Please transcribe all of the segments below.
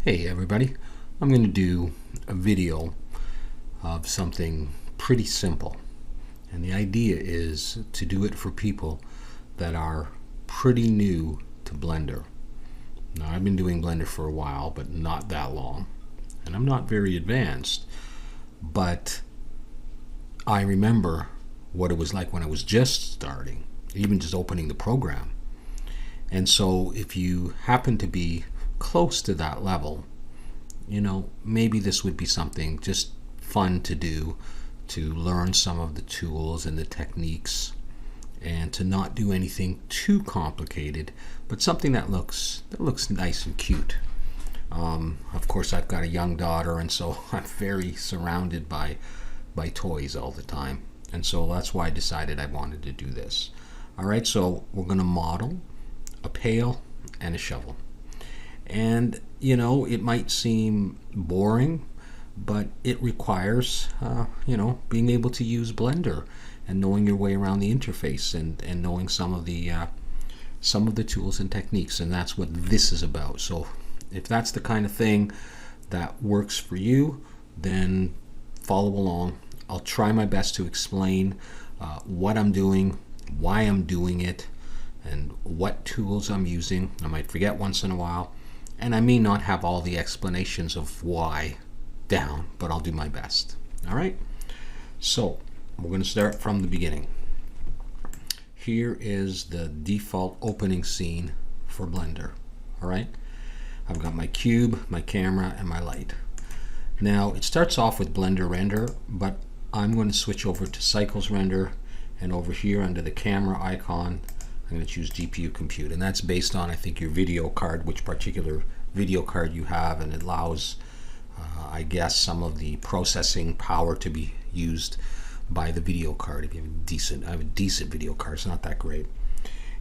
Hey everybody, I'm going to do a video of something pretty simple, and the idea is to do it for people that are pretty new to Blender. Now, I've been doing Blender for a while, but not that long, and I'm not very advanced, but I remember what it was like when I was just starting, even just opening the program. And so if you happen to be close to that level, maybe this would be something just fun to do, to learn some of the tools and the techniques, and to not do anything too complicated, but something that looks nice and cute. Of course, I've got a young daughter, and so I'm very surrounded by toys all the time, and so that's why I decided I wanted to do this. All right, so we're going to model a pail and a shovel. And it might seem boring, but it requires being able to use Blender and knowing your way around the interface and knowing some of the tools and techniques, and that's what this is about. So if that's the kind of thing that works for you, then follow along. I'll try my best to explain what I'm doing, why I'm doing it, and what tools I'm using. I might forget once in a while, and I may not have all the explanations of why down, but I'll do my best. All right, so we're going to start from the beginning. Here is the default opening scene for Blender. All right, I've got my cube, my camera, and my light. Now it starts off with Blender render, but I'm going to switch over to cycles render, and over here under the camera icon I'm going to choose GPU compute, and that's based on, I think, your video card, which particular video card you have, and it allows I guess some of the processing power to be used by the video card. If you have I have a decent video card, it's not that great.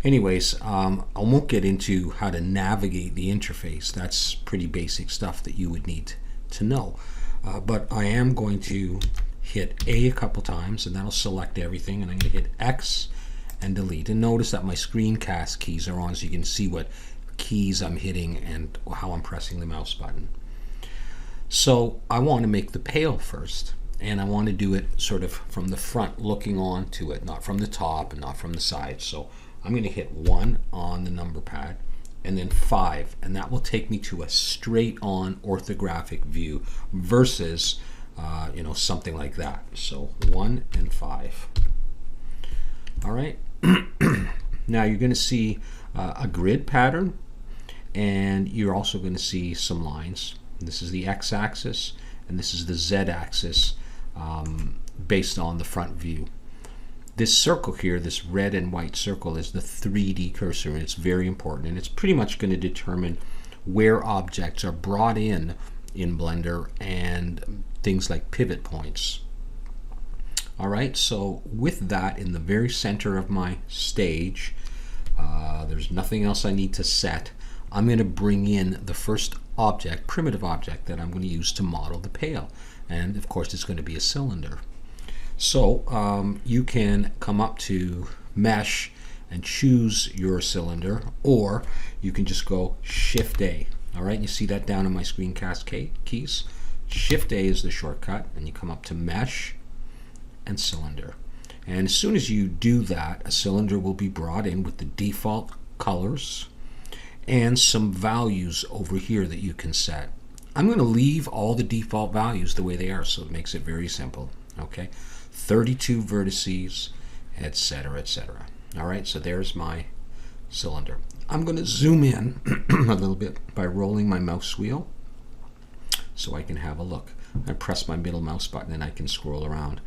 Anyways, I won't get into how to navigate the interface. That's pretty basic stuff that you would need to know, but I am going to hit A couple times, and that'll select everything, and I'm going to hit X and delete. And notice that my screencast keys are on, so you can see what keys I'm hitting and how I'm pressing the mouse button. So I want to make the pail first, and I want to do it sort of from the front looking onto it, not from the top and not from the side. So I'm going to hit 1 on the number pad and then 5, and that will take me to a straight on orthographic view versus something like that. So 1 and 5. All right. Now you're going to see a grid pattern, and you're also going to see some lines. This is the x-axis, and this is the z-axis based on the front view. This circle here, this red and white circle, is the 3D cursor, and it's very important, and it's pretty much going to determine where objects are brought in Blender and things like pivot points. All right, so with that in the very center of my stage, there's nothing else I need to set. I'm going to bring in the first object, primitive object, that I'm going to use to model the pail. And of course, it's going to be a cylinder. So you can come up to Mesh and choose your cylinder, or you can just go Shift A. All right, you see that down in my screencast keys. Shift A is the shortcut, and you come up to Mesh and cylinder. And as soon as you do that, a cylinder will be brought in with the default colors and some values over here that you can set. I'm going to leave all the default values the way they are, so it makes it very simple. Okay, 32 vertices, etc., etc. All right, so there's my cylinder. I'm going to zoom in a little bit by rolling my mouse wheel so I can have a look. I press my middle mouse button and I can scroll around.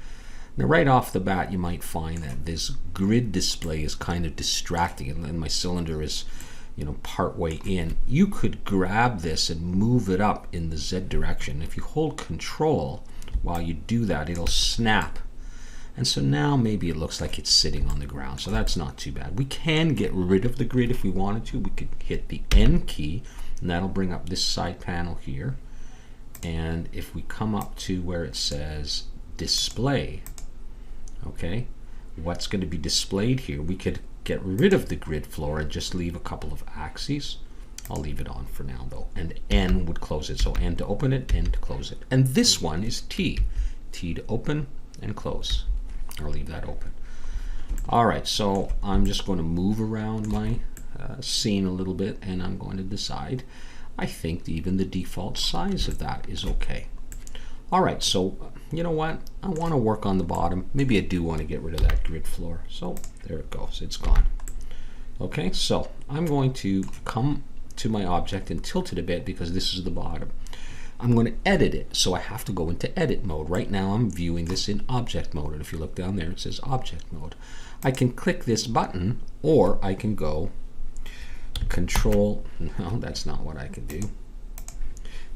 Now right off the bat, you might find that this grid display is kind of distracting, and my cylinder is part way in. You could grab this and move it up in the Z direction. If you hold Control while you do that, it'll snap, and so now maybe it looks like it's sitting on the ground, so that's not too bad. We can get rid of the grid if we wanted to. We could hit the N key, and that'll bring up this side panel here, and if we come up to where it says display, okay, what's going to be displayed here, we could get rid of the grid floor and just leave a couple of axes. I'll leave it on for now though. And N would close it. So N to open it, N to close it. And this one is T. T to open and close. I'll leave that open. All right, so I'm just going to move around my scene a little bit, and I'm going to decide. I think even the default size of that is okay. All right, so you know what? I want to work on the bottom. Maybe I do want to get rid of that grid floor. So there it goes. It's gone. Okay, so I'm going to come to my object and tilt it a bit because this is the bottom. I'm going to edit it, so I have to go into edit mode. Right now I'm viewing this in object mode, and if you look down there it says object mode. I can click this button, or I can go control, no, that's not what I can do.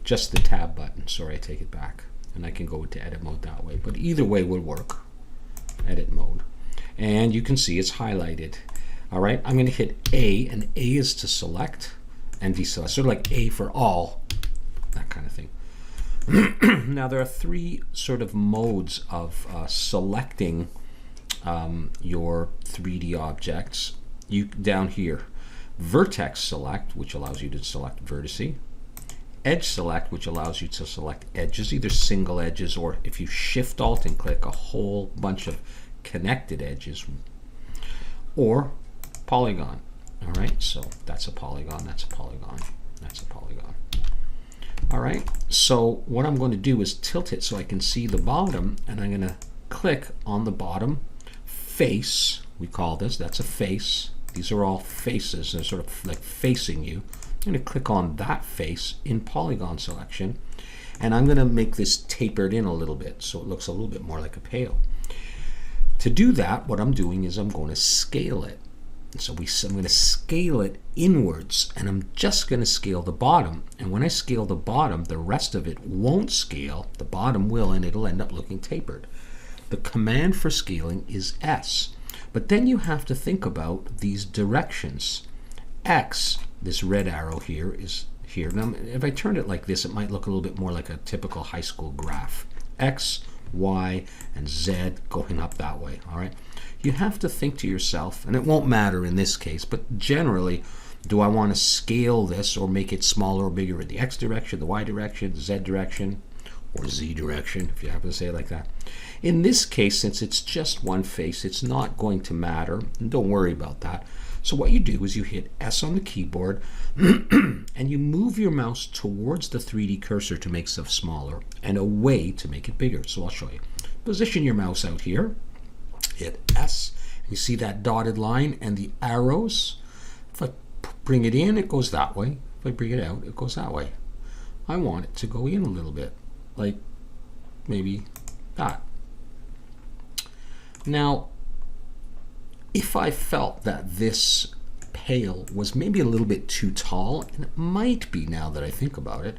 Just the tab button, sorry, I take it back. And I can go into edit mode that way, but either way would work. Edit mode. And you can see it's highlighted. All right, I'm going to hit A, and A is to select and deselect, sort of like A for all, that kind of thing. Now there are three sort of modes of selecting your 3D objects. Down here, vertex select, which allows you to select vertices. Edge select, which allows you to select edges, either single edges, or if you shift alt and click, a whole bunch of connected edges, or polygon. All right, so that's a polygon, that's a polygon, that's a polygon. All right, so what I'm going to do is tilt it so I can see the bottom, and I'm going to click on the bottom face. We call this, that's a face. These are all faces, they're sort of like facing you. I'm going to click on that face in polygon selection, and I'm going to make this tapered in a little bit so it looks a little bit more like a pail. To do that, what I'm doing is I'm going to scale it. So I'm going to scale it inwards, and I'm just going to scale the bottom. And when I scale the bottom, the rest of it won't scale. The bottom will, and it'll end up looking tapered. The command for scaling is S. But then you have to think about these directions. X, this red arrow here, is here. Now, if I turn it like this, it might look a little bit more like a typical high school graph. X, Y, and Z going up that way, all right? You have to think to yourself, and it won't matter in this case, but generally, do I want to scale this or make it smaller or bigger in the X direction, the Y direction, the Z direction, or Z direction, if you happen to say it like that? In this case, since it's just one face, it's not going to matter, and don't worry about that. So what you do is you hit S on the keyboard and you move your mouse towards the 3D cursor to make stuff smaller and away to make it bigger. So I'll show you. Position your mouse out here, hit S, and you see that dotted line and the arrows. If I bring it in, it goes that way. If I bring it out, it goes that way. I want it to go in a little bit, like maybe that. Now, if I felt that this pail was maybe a little bit too tall, and it might be now that I think about it,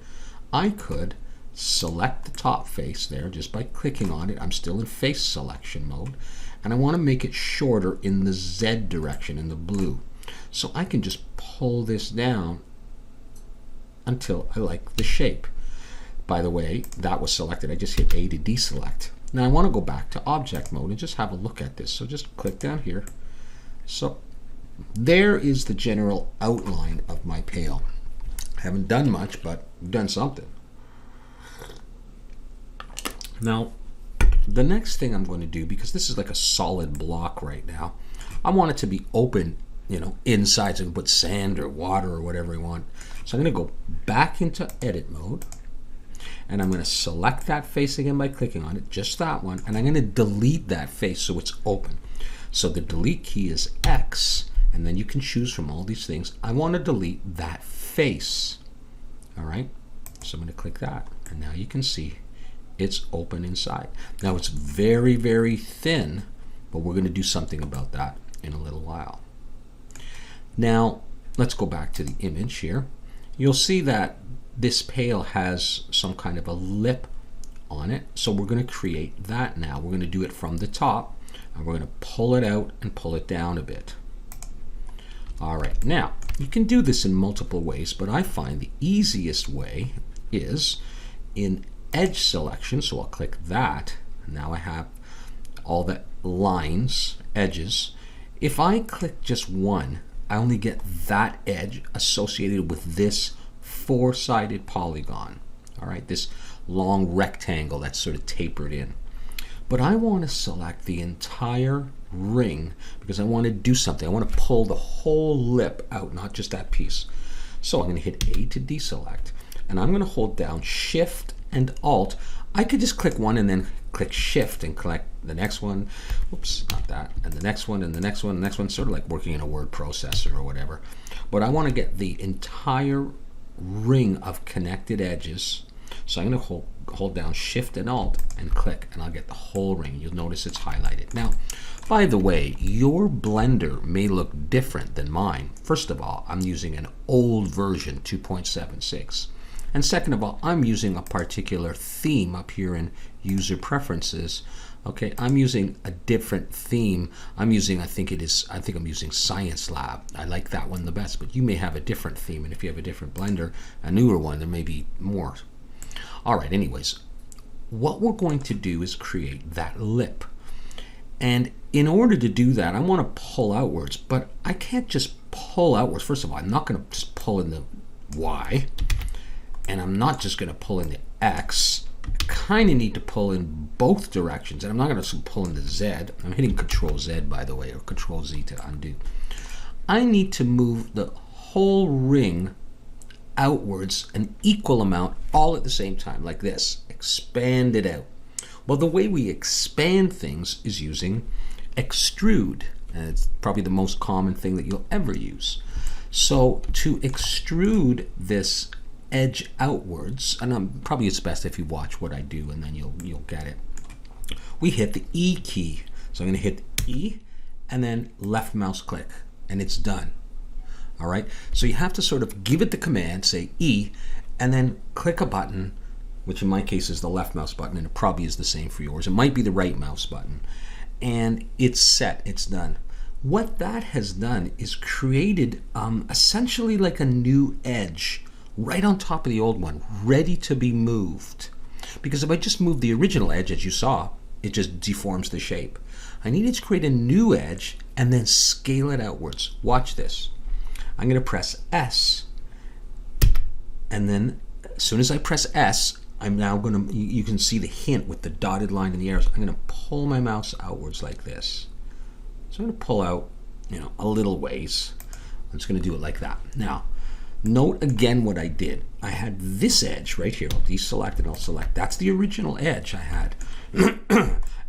I could select the top face there just by clicking on it. I'm still in face selection mode, and I want to make it shorter in the Z direction, in the blue. So I can just pull this down until I like the shape. By the way, that was selected. I just hit A to deselect. Now I want to go back to object mode and just have a look at this. So just click down here. So there is the general outline of my pail. I haven't done much, but I've done something. Now, the next thing I'm going to do, because this is like a solid block right now, I want it to be open, you know, inside, so you can put sand or water or whatever you want. So I'm going to go back into edit mode, and I'm going to select that face again by clicking on it, just that one, and I'm going to delete that face so it's open. So the delete key is X, and then you can choose from all these things. I want to delete that face. All right, so I'm going to click that, and now you can see it's open inside. Now it's very, very thin, but we're going to do something about that in a little while. Now let's go back to the image here. You'll see that this pail has some kind of a lip on it, so we're going to create that now. We're going to do it from the top, and we're going to pull it out and pull it down a bit. All right, now you can do this in multiple ways, but I find the easiest way is in edge selection. So I'll click that. Now I have all the lines, edges. If I click just one, I only get that edge associated with this four-sided polygon. All right, this long rectangle that's sort of tapered in. But I want to select the entire ring because I want to do something. I want to pull the whole lip out, not just that piece. So I'm going to hit A to deselect, and I'm going to hold down Shift and Alt. I could just click one and then click Shift and click the next one. Whoops, not that. And the next one, and the next one, and the next one, sort of like working in a word processor or whatever. But I want to get the entire ring of connected edges. So I'm going to hold down Shift and Alt and click, and I'll get the whole ring. You'll notice it's highlighted. Now, by the way, your Blender may look different than mine. First of all, I'm using an old version, 2.76. And second of all, I'm using a particular theme up here in User Preferences. Okay, I'm using a different theme. I'm using, I think I'm using Science Lab. I like that one the best, but you may have a different theme, and if you have a different Blender, a newer one, there may be more. All right, anyways, what we're going to do is create that lip. And in order to do that, I want to pull outwards, but I can't just pull outwards. First of all, I'm not going to just pull in the Y, and I'm not just going to pull in the X. I kind of need to pull in both directions, and I'm not going to pull in the Z. I'm hitting Control Z, by the way, or Control Z to undo. I need to move the whole ring outwards an equal amount all at the same time, like this. Expand it out. Well, the way we expand things is using Extrude, and it's probably the most common thing that you'll ever use. So to extrude this edge outwards, and probably it's best if you watch what I do, and then you'll get it. We hit the E key. So I'm going to hit E and then left mouse click, and it's done. All right, so you have to sort of give it the command, say E, and then click a button, which in my case is the left mouse button, and it probably is the same for yours. It might be the right mouse button. And it's set, it's done. What that has done is created essentially like a new edge right on top of the old one, ready to be moved. Because if I just move the original edge, as you saw, it just deforms the shape. I needed to create a new edge and then scale it outwards. Watch this. I'm going to press S, and then as soon as I press S, I'm now going to, you can see the hint with the dotted line and the arrows. I'm going to pull my mouse outwards like this. So I'm going to pull out, a little ways. I'm just going to do it like that. Now, note again what I did. I had this edge right here. I'll deselect and I'll select. That's the original edge I had.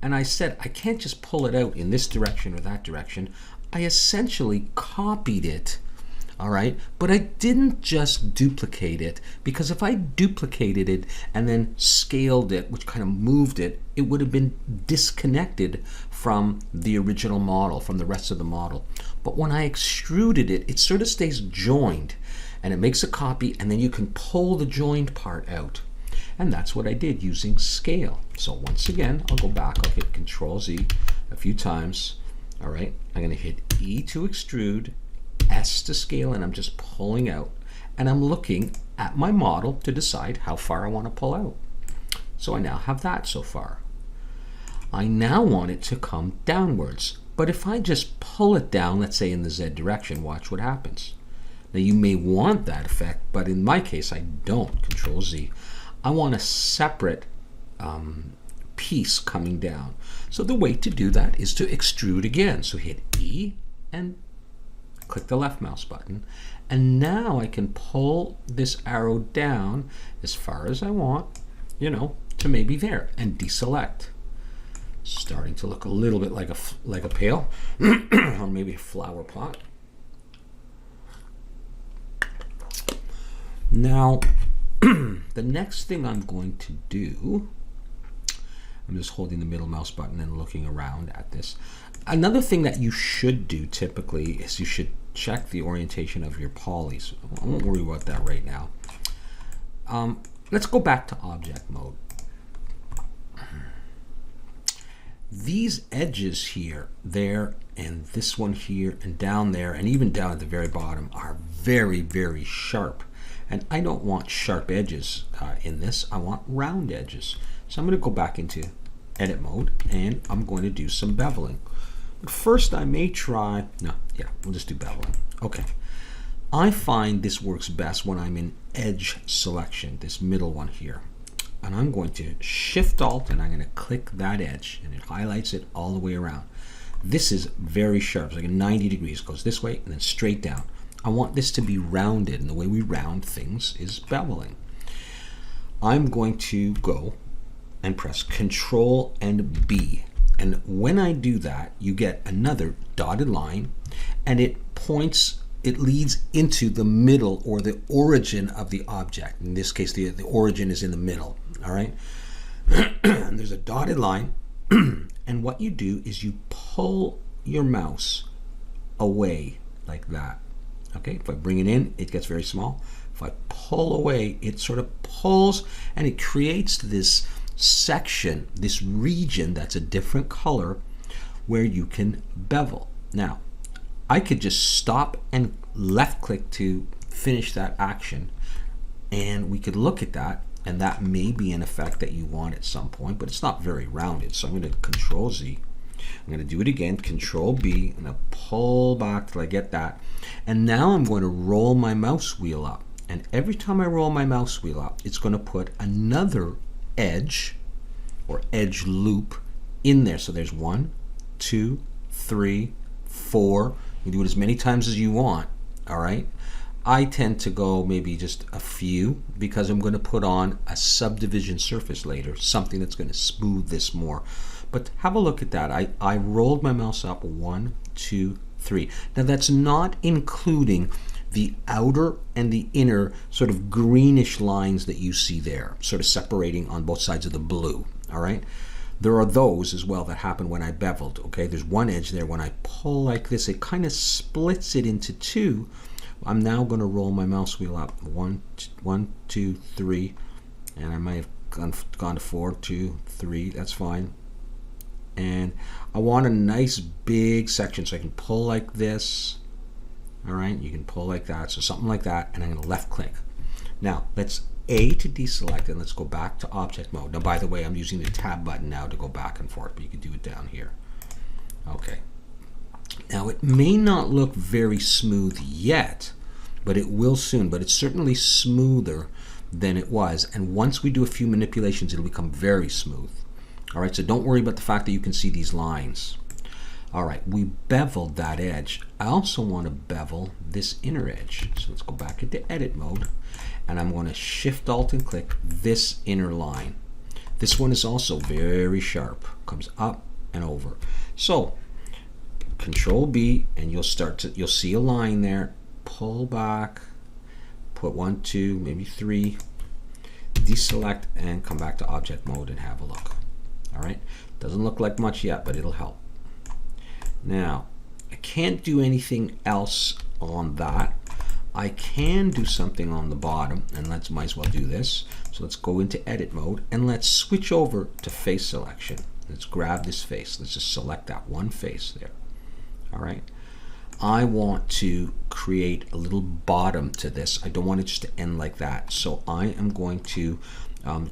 And I said, I can't just pull it out in this direction or that direction. I essentially copied it. All right, but I didn't just duplicate it, because if I duplicated it and then scaled it, which kind of moved it, it would have been disconnected from the original model, from the rest of the model. But when I extruded it, it sort of stays joined, and it makes a copy, and then you can pull the joined part out. And that's what I did using scale. So once again, I'll go back, I'll hit Control Z a few times. All right, I'm going to hit E to extrude, S to scale, and I'm just pulling out, and I'm looking at my model to decide how far I want to pull out. So I now have that so far. I now want it to come downwards, but if I just pull it down, let's say in the Z direction, watch what happens. Now you may want that effect, but in my case I don't. Control Z. I want a separate piece coming down. So the way to do that is to extrude again. So hit E and click the left mouse button, and now I can pull this arrow down as far as I want, to maybe there, and deselect. Starting to look a little bit like a pail or maybe a flower pot. Now the next thing I'm going to do, I'm just holding the middle mouse button and looking around at this. Another thing that you should do typically is you should check the orientation of your polys. I won't worry about that right now. Let's go back to object mode. These edges here, there, and this one here, and down there, and even down at the very bottom are very, very sharp. And I don't want sharp edges in this. I want round edges. So I'm going to go back into edit mode, and I'm going to do some beveling. But first I may try, no, yeah, we'll just do beveling. Okay. I find this works best when I'm in edge selection, this middle one here. And I'm going to Shift Alt and I'm going to click that edge and it highlights it all the way around. This is very sharp, it's like a 90 degrees, goes this way and then straight down. I want this to be rounded, and the way we round things is beveling. I'm going to go and press Control and B. And when I do that, you get another dotted line, and it leads into the middle or the origin of the object. In this case, the origin is in the middle, all right? And there's a dotted line, and what you do is you pull your mouse away like that. Okay, if I bring it in, it gets very small. If I pull away, it sort of pulls and it creates this section, this region that's a different color where you can bevel. Now, I could just stop and left click to finish that action, and we could look at that, and that may be an effect that you want at some point, but it's not very rounded. So I'm going to Control Z. I'm going to do it again, Control B, and I'll pull back till I get that. And now I'm going to roll my mouse wheel up. And every time I roll my mouse wheel up, it's going to put another edge or edge loop in there. So there's 1, 2, 3, 4. You can do it as many times as you want, all right? I tend to go maybe just a few because I'm going to put on a subdivision surface later, something that's going to smooth this more. But have a look at that. I rolled my mouse up 1, 2, 3. Now that's not including the outer and the inner sort of greenish lines that you see there, sort of separating on both sides of the blue, all right? There are those as well that happen when I beveled, okay? There's one edge there. When I pull like this, it kind of splits it into two. I'm now going to roll my mouse wheel up. 1, 2, 3, and I might have gone to 4, 2, 3. That's fine. And I want a nice big section, so I can pull like this. All right, you can pull like that, so something like that, and I'm going to left click. Now let's A to deselect, and let's go back to object mode. Now, by the way, I'm using the tab button now to go back and forth, but you can do it down here. Okay. Now it may not look very smooth yet, but it will soon. But it's certainly smoother than it was. And once we do a few manipulations, it'll become very smooth. All right, so don't worry about the fact that you can see these lines. All right, we beveled that edge. I also want to bevel this inner edge. So let's go back into edit mode, and I'm going to Shift Alt and click this inner line. This one is also very sharp, comes up and over. So Control B, and you'll see a line there. Pull back, put 1, 2, maybe 3, deselect, and come back to object mode and have a look. All right, doesn't look like much yet, but it'll help. Now, I can't do anything else on that. I can do something on the bottom, and might as well do this. So let's go into edit mode, and let's switch over to face selection. Let's grab this face. Let's just select that one face there. All right. I want to create a little bottom to this. I don't want it just to end like that. So I am going to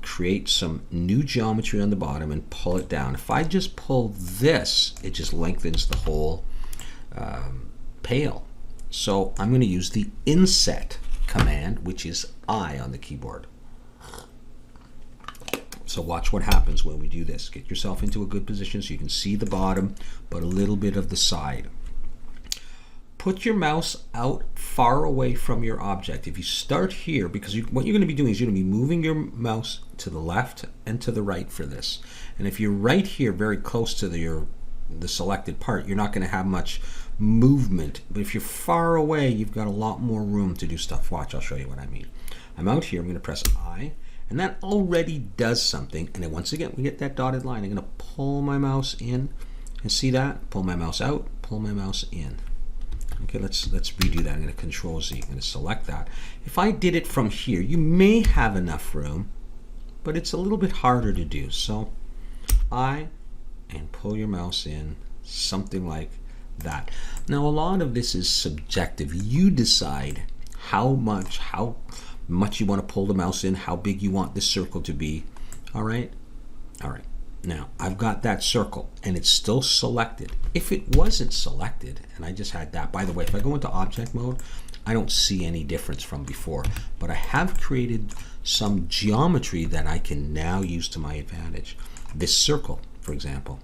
create some new geometry on the bottom and pull it down. If I just pull this, it just lengthens the whole pail. So I'm going to use the inset command, which is I on the keyboard. So watch what happens when we do this. Get yourself into a good position so you can see the bottom, but a little bit of the side. Put your mouse out far away from your object. If you start here, because what you're going to be doing is you're going to be moving your mouse to the left and to the right for this. And if you're right here very close to the selected part, you're not going to have much movement. But if you're far away, you've got a lot more room to do stuff. Watch, I'll show you what I mean. I'm out here, I'm going to press I, and that already does something. And then once again, we get that dotted line. I'm going to pull my mouse in, and see that? Pull my mouse out, pull my mouse in. Okay, let's redo that. I'm going to Control Z. I'm going to select that. If I did it from here, you may have enough room, but it's a little bit harder to do. So I, and pull your mouse in, something like that. Now a lot of this is subjective. You decide how much you want to pull the mouse in, how big you want this circle to be. All right. Now, I've got that circle, and it's still selected. If it wasn't selected, and I just had that, by the way, if I go into object mode, I don't see any difference from before, but I have created some geometry that I can now use to my advantage. This circle, for example,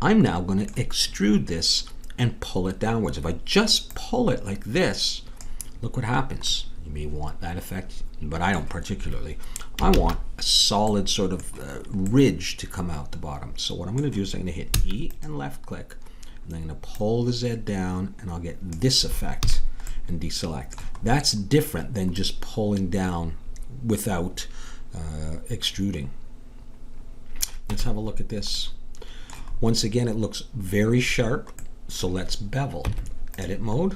I'm now going to extrude this and pull it downwards. If I just pull it like this, look what happens. You may want that effect, but I don't particularly. I want a solid sort of ridge to come out the bottom. So what I'm going to do is I'm going to hit E and left click, and I'm going to pull the Z down, and I'll get this effect and deselect. That's different than just pulling down without extruding. Let's have a look at this. Once again, it looks very sharp, so let's bevel. Edit mode.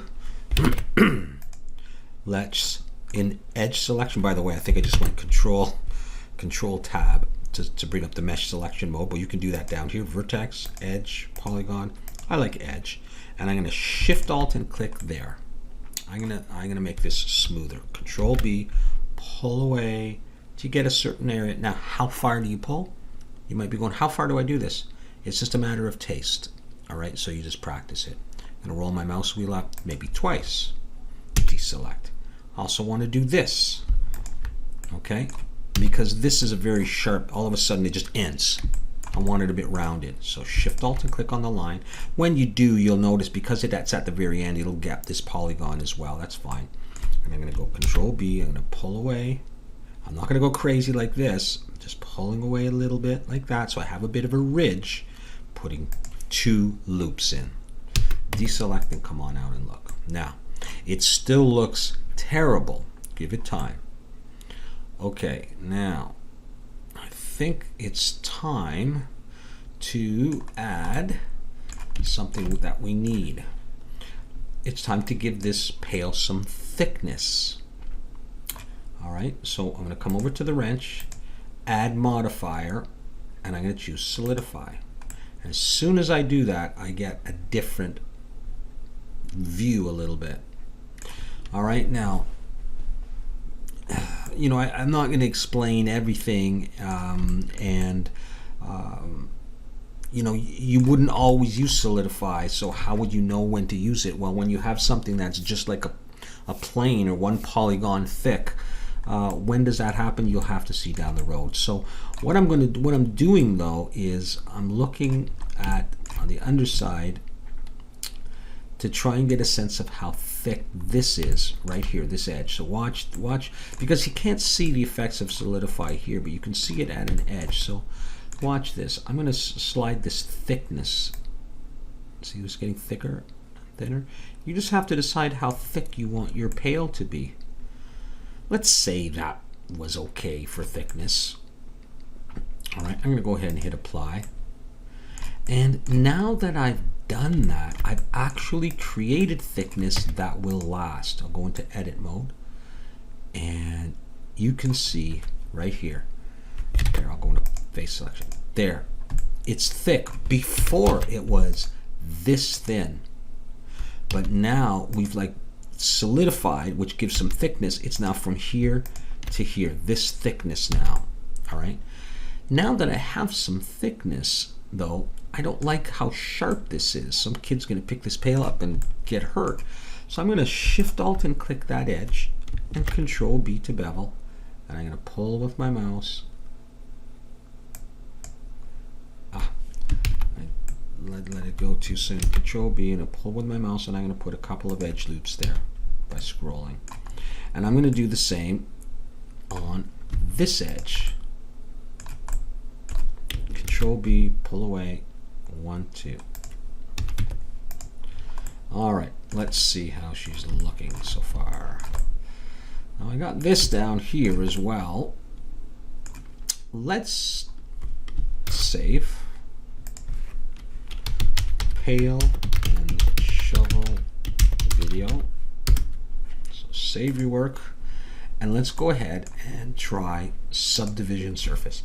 Let's, in edge selection, by the way, I think I just went control tab to bring up the mesh selection mode, but you can do that down here. Vertex, edge, polygon. I like edge. And I'm going to shift alt and click there. I'm gonna make this smoother. Control B, pull away to get a certain area. Now, how far do you pull? You might be going, how far do I do this? It's just a matter of taste. All right, so you just practice it. I'm gonna roll my mouse wheel up, maybe twice. Deselect. Also want to do this, okay? Because this is a very sharp, all of a sudden it just ends. I want it a bit rounded. So Shift Alt and click on the line. When you do, you'll notice because that's at the very end, it'll gap this polygon as well. That's fine. And I'm going to go Control B. I'm going to pull away. I'm not going to go crazy like this. I'm just pulling away a little bit like that. So I have a bit of a ridge, putting 2 loops in. Deselect and come on out and look. Now, it still looks terrible. Give it time. Okay, now I think it's time to add something that we need. It's time to give this pail some thickness. All right, so I'm going to come over to the wrench, add modifier, and I'm going to choose solidify. As soon as I do that, I get a different view a little bit. All right, now, you know, I'm not going to explain everything, you know, you wouldn't always use solidify, so how would you know when to use it? Well, when you have something that's just like a plane or one polygon thick, when does that happen? You'll have to see down the road. So what I'm doing though is I'm looking at on the underside to try and get a sense of how thick this is right here, this edge. So watch, because you can't see the effects of solidify here, but you can see it at an edge. So watch this. I'm going to slide this thickness. See, it's getting thicker, thinner. You just have to decide how thick you want your pail to be. Let's say that was okay for thickness. All right, I'm going to go ahead and hit apply. And now that I've done that, I've actually created thickness that will last. I'll go into edit mode, and you can see right here. There, I'll go into face selection. There, it's thick. Before it was this thin, but now we've like solidified, which gives some thickness. It's now from here to here, this thickness now. All right. Now that I have some thickness, though, I don't like how sharp this is. Some kid's going to pick this pail up and get hurt. So I'm going to Shift Alt and click that edge and Control B to bevel. And I'm going to pull with my mouse. I let it go too soon. Control B and I pull with my mouse, and I'm going to put a couple of edge loops there by scrolling. And I'm going to do the same on this edge. Control B, pull away, 1, 2. All right, let's see how she's looking so far. Now I got this down here as well. Let's save pail and shovel video. So save your work, and let's go ahead and try Subdivision Surface.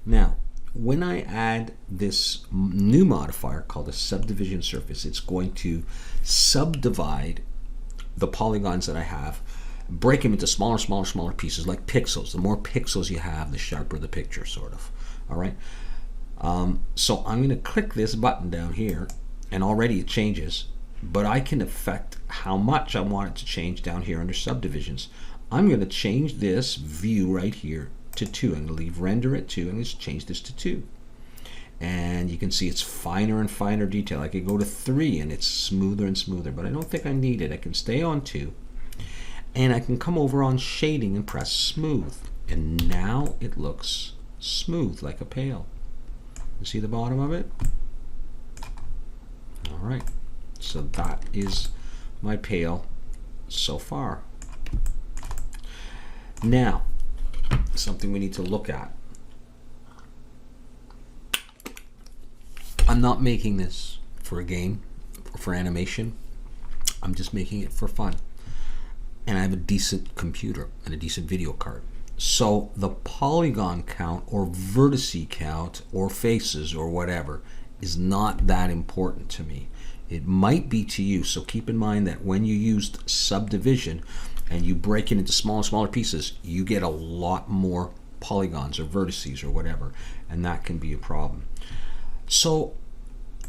Now, when I add this new modifier called a Subdivision Surface, it's going to subdivide the polygons that I have, break them into smaller pieces, like pixels. The more pixels you have, the sharper the picture, sort of. All right. So I'm going to click this button down here, and already it changes, but I can affect how much I want it to change down here under subdivisions. I'm going to change this view right here to 2. I'm going to leave render at 2 and just change this to 2. And you can see it's finer and finer detail. I could go to 3 and it's smoother and smoother, but I don't think I need it. I can stay on 2. And I can come over on shading and press smooth. And now it looks smooth like a pail. You see the bottom of it? All right. So that is my pail so far. Now, something we need to look at. I'm not making this for a game, for animation. I'm just making it for fun. And I have a decent computer and a decent video card. So the polygon count or vertice count or faces or whatever is not that important to me. It might be to you, so keep in mind that when you used subdivision and you break it into smaller and smaller pieces, you get a lot more polygons or vertices or whatever, and that can be a problem. So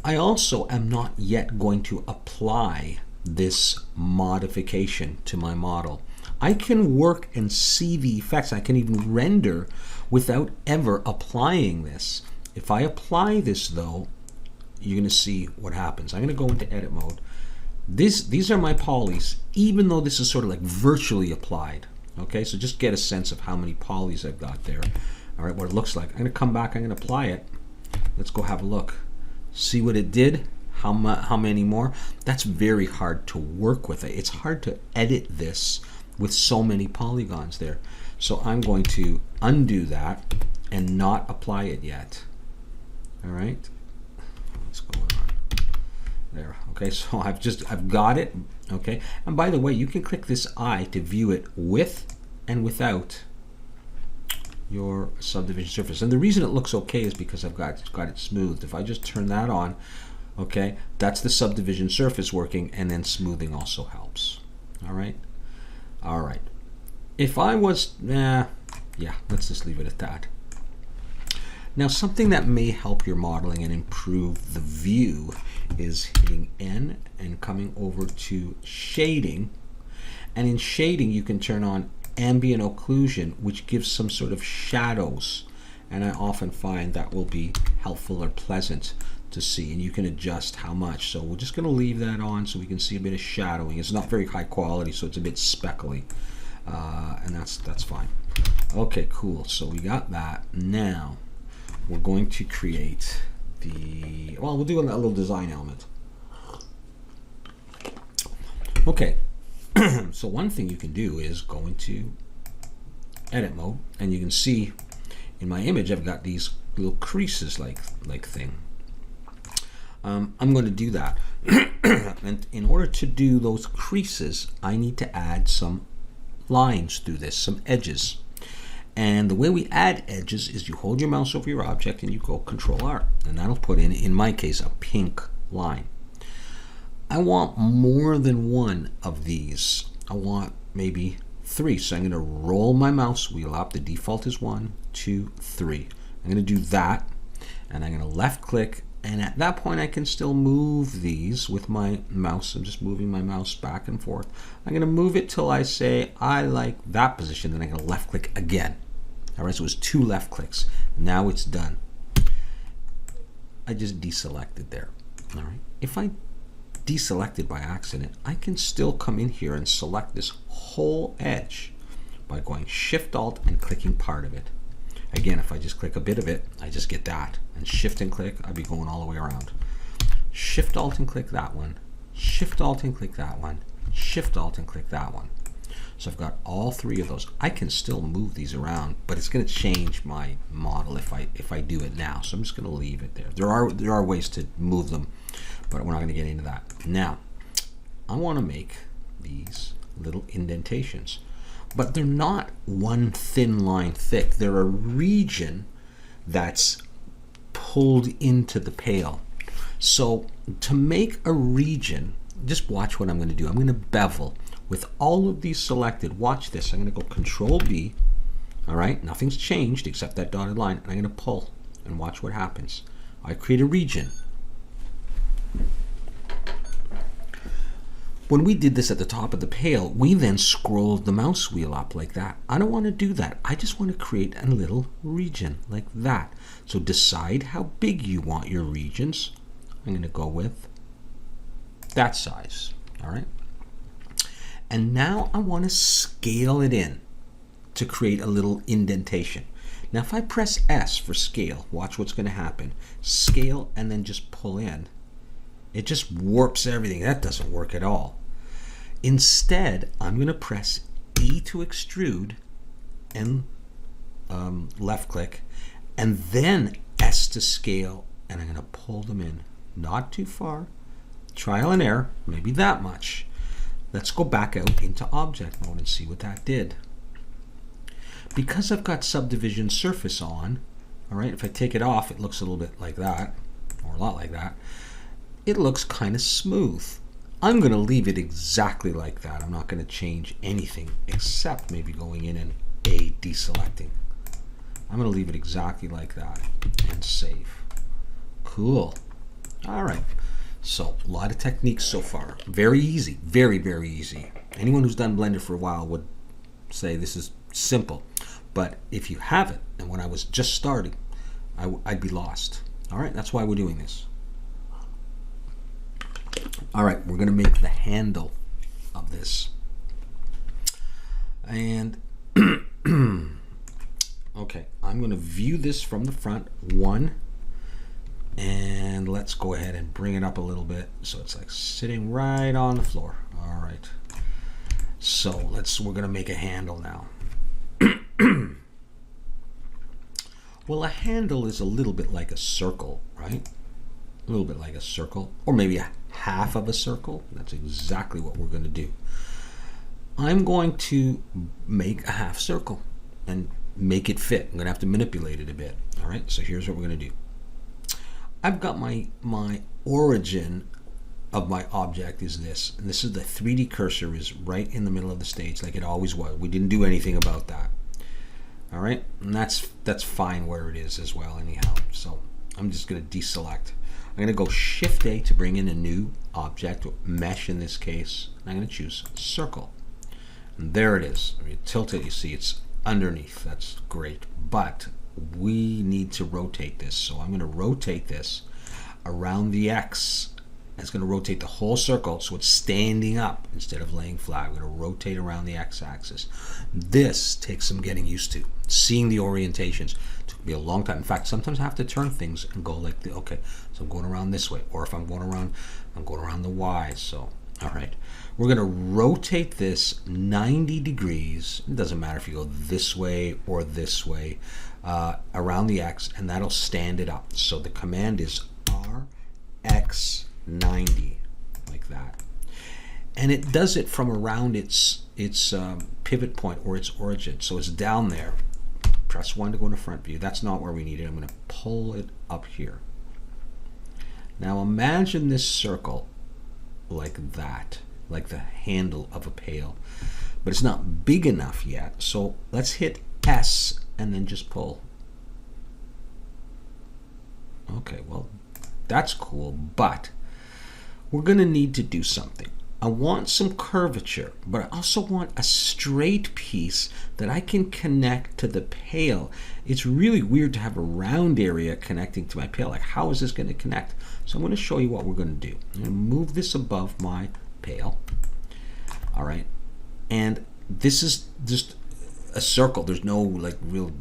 I also am not yet going to apply this modification to my model. I can work and see the effects. I can even render without ever applying this. If I apply this though, you're going to see what happens. I'm going to go into edit mode. These are my polys, even though this is sort of like virtually applied. Okay, so just get a sense of how many polys I've got there. All right, what it looks like. I'm going to come back, I'm going to apply it. Let's go have a look. See what it did? How many more? That's very hard to work with. It's hard to edit this with so many polygons there. So I'm going to undo that and not apply it yet. All right. What's going on? There. Okay, so I've got it. Okay. And by the way, you can click this eye to view it with and without your subdivision surface. And the reason it looks okay is because I've got it smoothed. If I just turn that on, okay, that's the subdivision surface working, and then smoothing also helps. All right. All right. If I was, yeah, let's just leave it at that. Now, something that may help your modeling and improve the view is hitting N and coming over to shading. And in shading, you can turn on ambient occlusion, which gives some sort of shadows. And I often find that will be helpful or pleasant to see. And you can adjust how much. So we're just going to leave that on so we can see a bit of shadowing. It's not very high quality, so it's a bit speckly. And that's fine. Okay, cool. So we got that. Now, we're going to create the, well, we'll do a little design element. Okay, so one thing you can do is go into edit mode, and you can see in my image I've got these little creases like thing. I'm going to do that. And in order to do those creases, I need to add some lines through this, some edges. And the way we add edges is you hold your mouse over your object and you go Control R, and that'll put in my case, a pink line. I want more than one of these. I want maybe 3. So I'm going to roll my mouse wheel up. The default is 1, 2, 3. I'm going to do that, and I'm going to left click, and at that point I can still move these with my mouse. I'm just moving my mouse back and forth. I'm going to move it till I say I like that position, then I'm going to left click again. All right, so it was 2 left clicks. Now it's done. I just deselected there. All right, if I deselected by accident, I can still come in here and select this whole edge by going Shift Alt and clicking part of it. Again, if I just click a bit of it, I just get that. And Shift and click, I'd be going all the way around. Shift Alt and click that one. Shift Alt and click that one. Shift Alt and click that one. So I've got all 3 of those. I can still move these around, but it's going to change my model if I do it now. So I'm just going to leave it there. There are ways to move them, but we're not going to get into that. Now, I want to make these little indentations, but they're not one thin line thick. They're a region that's pulled into the pail. So to make a region, just watch what I'm going to do. I'm going to bevel. With all of these selected, watch this. I'm going to go Control B. All right, nothing's changed except that dotted line, and I'm going to pull. and watch what happens. I create a region. When we did this at the top of the pail, we then scrolled the mouse wheel up like that. I don't want to do that. I just want to create a little region like that. So decide how big you want your regions. I'm going to go with that size. All right. And now I want to scale it in to create a little indentation. Now if I press S for scale, watch what's going to happen. Scale and then just pull in. It just warps everything. That doesn't work at all. Instead, I'm going to press E to extrude and left click, and then S to scale, and I'm going to pull them in. Not too far. Trial and error, maybe that much. Let's go back out into object mode and see what that did. Because I've got subdivision surface on, all right, if I take it off, it looks a little bit like that, or a lot like that. It looks kind of smooth. I'm going to leave it exactly like that. I'm not going to change anything except maybe going in and deselecting. I'm going to leave it exactly like that and save. Cool. All right. So a lot of techniques so far. Very easy. Very, very easy. Anyone who's done Blender for a while would say this is simple. But if you haven't, and when I was just starting, I'd be lost. All right. That's why we're doing this. All right, we're going to make the handle of this. And, okay, I'm going to view this from the front, one, and let's go ahead and bring it up a little bit so it's like sitting right on the floor. All right, so we're going to make a handle now. Well, a handle is a little bit like a circle, right? A little bit like a circle, or maybe a half of a circle. That's exactly what we're going to do. I'm going to make a half circle and make it fit. I'm going to have to manipulate it a bit. All right, so here's what we're going to do. I've got my origin of my object is this, and this is the 3D cursor is right in the middle of the stage like it always was. We didn't do anything about that. All right, and that's fine where it is as well anyhow. So I'm just going to deselect. I'm going to go Shift A to bring in a new object, mesh in this case. I'm going to choose circle. And there it is. If you tilt it, you see it's underneath. That's great. But we need to rotate this. So I'm going to rotate this around the X. It's going to rotate the whole circle so it's standing up instead of laying flat. I'm going to rotate around the X-axis. This takes some getting used to. Seeing the orientations. It took me a long time. In fact, sometimes I have to turn things and go like, okay, so I'm going around this way. Or if I'm going around the Y. So, all right. We're going to rotate this 90 degrees. It doesn't matter if you go this way or this way around the X, and that'll stand it up. So the command is RX 90, like that, and it does it from around its pivot point or its origin, so it's down there. Press 1 to go into front view. That's not where we need it. I'm going to pull it up here. Now imagine this circle like that, like the handle of a pail, but it's not big enough yet, so let's hit S and then just pull. Okay, well, that's cool, but we're going to need to do something. I want some curvature, but I also want a straight piece that I can connect to the pail. It's really weird to have a round area connecting to my pail. Like, how is this going to connect? So I'm going to show you what we're going to do. I'm going to move this above my pail. All right. And this is just a circle. There's no like real,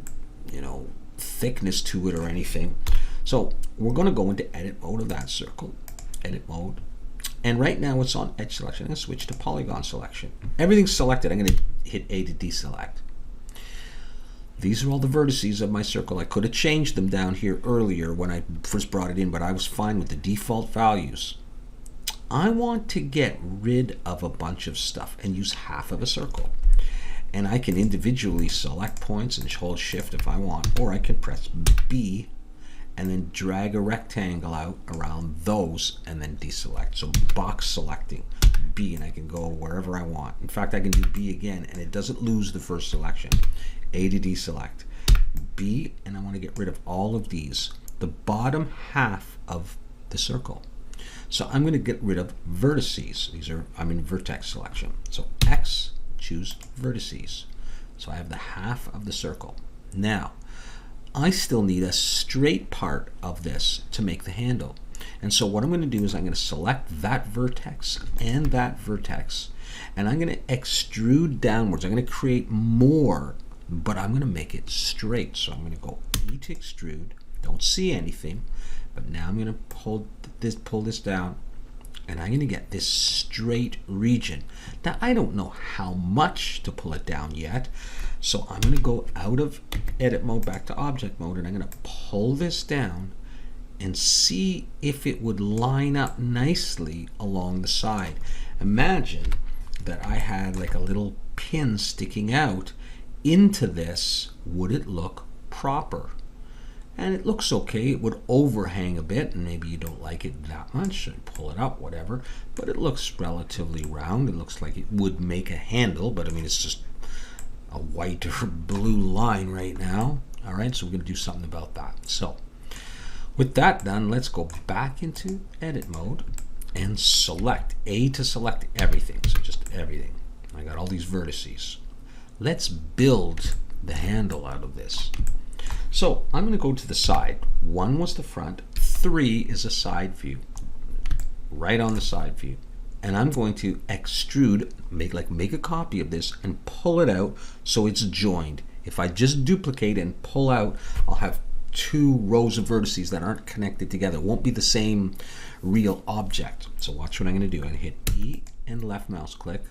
thickness to it or anything. So we're going to go into edit mode of that circle. Edit mode. And right now it's on edge selection. I'm going to switch to polygon selection. Everything's selected. I'm going to hit A to deselect. These are all the vertices of my circle. I could have changed them down here earlier when I first brought it in, but I was fine with the default values. I want to get rid of a bunch of stuff and use half of a circle. And I can individually select points and hold Shift if I want, or I can press B and then drag a rectangle out around those and then deselect. So box selecting, B, and I can go wherever I want. In fact, I can do B again and it doesn't lose the first selection. A to deselect. B, and I want to get rid of all of these. the bottom half of the circle. So I'm going to get rid of vertices. I'm in vertex selection. So X, choose vertices. So I have the half of the circle. Now, I still need a straight part of this to make the handle. And so what I'm going to do is I'm going to select that vertex, and I'm going to extrude downwards. I'm going to create more, but I'm going to make it straight. So I'm going to go E to extrude. Don't see anything, but now I'm going to pull this down, and I'm going to get this straight region. Now I don't know how much to pull it down yet, so I'm going to go out of edit mode back to object mode, and I'm going to pull this down and see if it would line up nicely along the side. Imagine that I had like a little pin sticking out into this. Would it look proper? And it looks okay. It would overhang a bit, and maybe you don't like it that much, and pull it up, whatever, but it looks relatively round. It looks like it would make a handle, but I mean, it's just a white or blue line right now. All right, so we're going to do something about that. So with that done, let's go back into edit mode and select A to select everything. So just everything. I got all these vertices. Let's build the handle out of this. So I'm going to go to the side. 1 was the front, 3 is a side view, right on the side view. And I'm going to extrude, make a copy of this and pull it out so it's joined. If I just duplicate and pull out, I'll have 2 rows of vertices that aren't connected together. It won't be the same real object. So watch what I'm going to do. I'm going to hit E and left mouse click.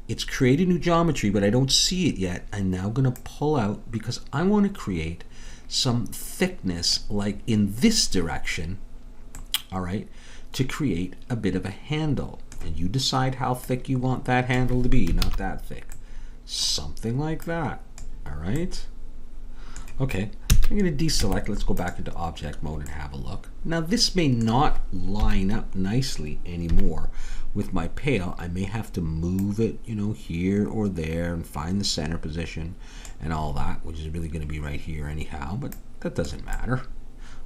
It's created new geometry, but I don't see it yet. I'm now going to pull out because I want to create some thickness like in this direction, all right, to create a bit of a handle. And you decide how thick you want that handle to be, not that thick. Something like that, all right? Okay, I'm going to deselect. Let's go back into object mode and have a look. Now this may not line up nicely anymore with my pail. I may have to move it, you know, here or there and find the center position and all that, which is really going to be right here anyhow, but that doesn't matter.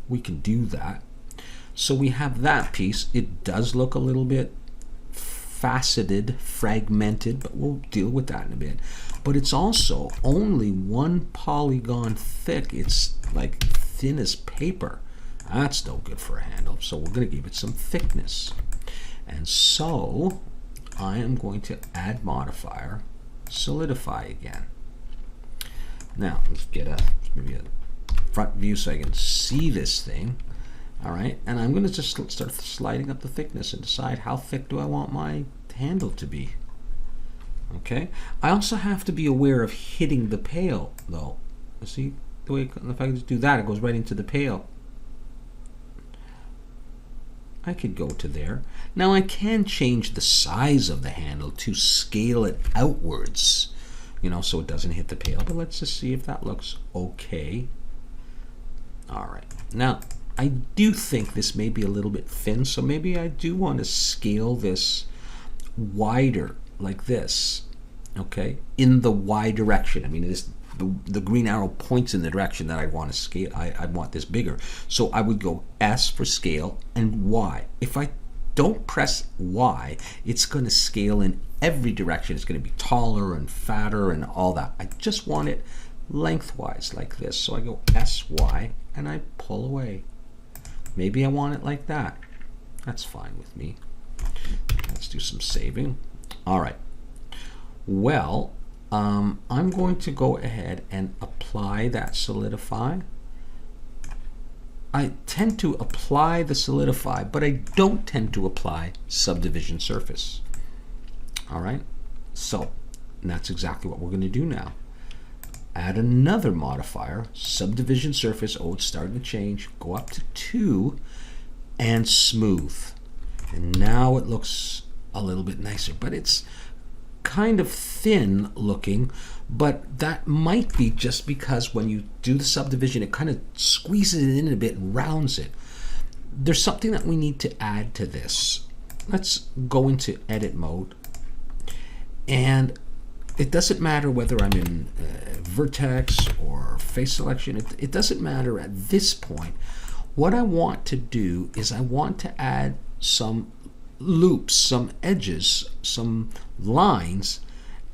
We can do that. So we have that piece. It does look a little bit faceted, fragmented, but we'll deal with that in a bit. But it's also only 1 polygon thick. It's like thin as paper. That's no good for a handle, so we're going to give it some thickness. And so I am going to add modifier, solidify again. Now let's get maybe a front view so I can see this thing. All right, and I'm going to just start sliding up the thickness and decide how thick do I want my handle to be. Okay, I also have to be aware of hitting the pail though. See the way, if I just do that, it goes right into the pail. I could go to there. Now I can change the size of the handle to scale it outwards, you know, so it doesn't hit the pail, but let's just see if that looks okay. All right, now I do think this may be a little bit thin, so maybe I do want to scale this wider like this, okay, in the Y direction. I mean, the green arrow points in the direction that I want to scale. I want this bigger. So I would go S for scale and Y. If I don't press Y, it's going to scale in every direction. It's going to be taller and fatter and all that. I just want it lengthwise like this. So I go SY and I pull away. Maybe I want it like that. That's fine with me. Let's do some saving. All right. Well, I'm going to go ahead and apply that solidify. I tend to apply the solidify, but I don't tend to apply subdivision surface. All right. So that's exactly what we're going to do now. Add another modifier, subdivision surface. Oh, it's starting to change. Go up to 2 and smooth. And now it looks a little bit nicer, but it's kind of thin looking, but that might be just because when you do the subdivision, it kind of squeezes it in a bit and rounds it. There's something that we need to add to this. Let's go into edit mode, and it doesn't matter whether I'm in vertex or face selection. It doesn't matter at this point. What I want to do is I want to add some loops, some edges, some lines,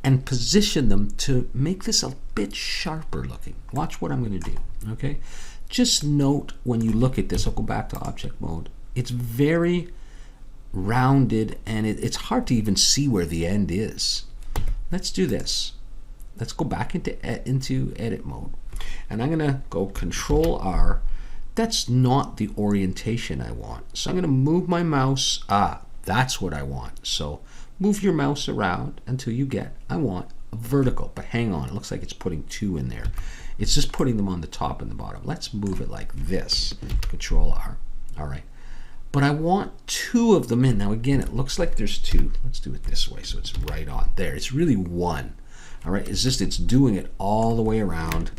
and position them to make this a bit sharper looking. Watch what I'm going to do, okay? Just note when you look at this, I'll go back to object mode, it's very rounded and it's hard to even see where the end is. Let's do this. Let's go back into edit mode, and I'm going to go Control R. That's not the orientation I want, so I'm going to move my mouse. That's what I want. So move your mouse around until you get, I want a vertical, but hang on, it looks like it's putting two in there. It's just putting them on the top and the bottom. Let's move it like this, Control R. All right, but I want two of them in. Now again, it looks like there's two. Let's do it this way so it's right on there. It's really one. All right, it's just it's doing it all the way around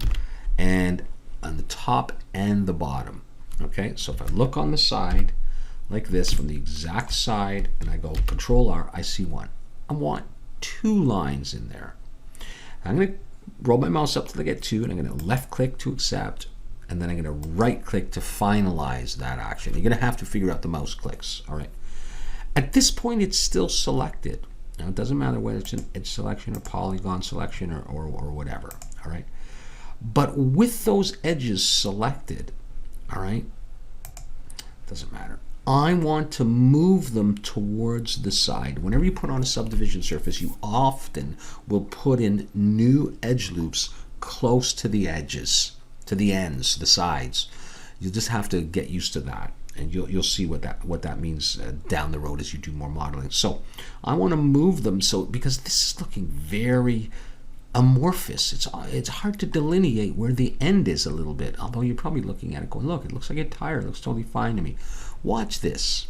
and on the top and the bottom. Okay, so if I look on the side like this from the exact side and I go Control R, I see one. I want two lines in there. I'm going to roll my mouse up till I get two, and I'm going to left click to accept, and then I'm going to right click to finalize that action. You're going to have to figure out the mouse clicks. All right. At this point, it's still selected. Now, it doesn't matter whether it's an edge selection or polygon selection or whatever. All right. But with those edges selected, all right, doesn't matter. I want to move them towards the side. Whenever you put on a subdivision surface, you often will put in new edge loops close to the edges, to the ends, the sides. You'll just have to get used to that, and you'll see what that means down the road as you do more modeling. So I want to move them so, because this is looking very amorphous. It's hard to delineate where the end is a little bit, although you're probably looking at it going, look, it looks like a tire. It looks totally fine to me. Watch this.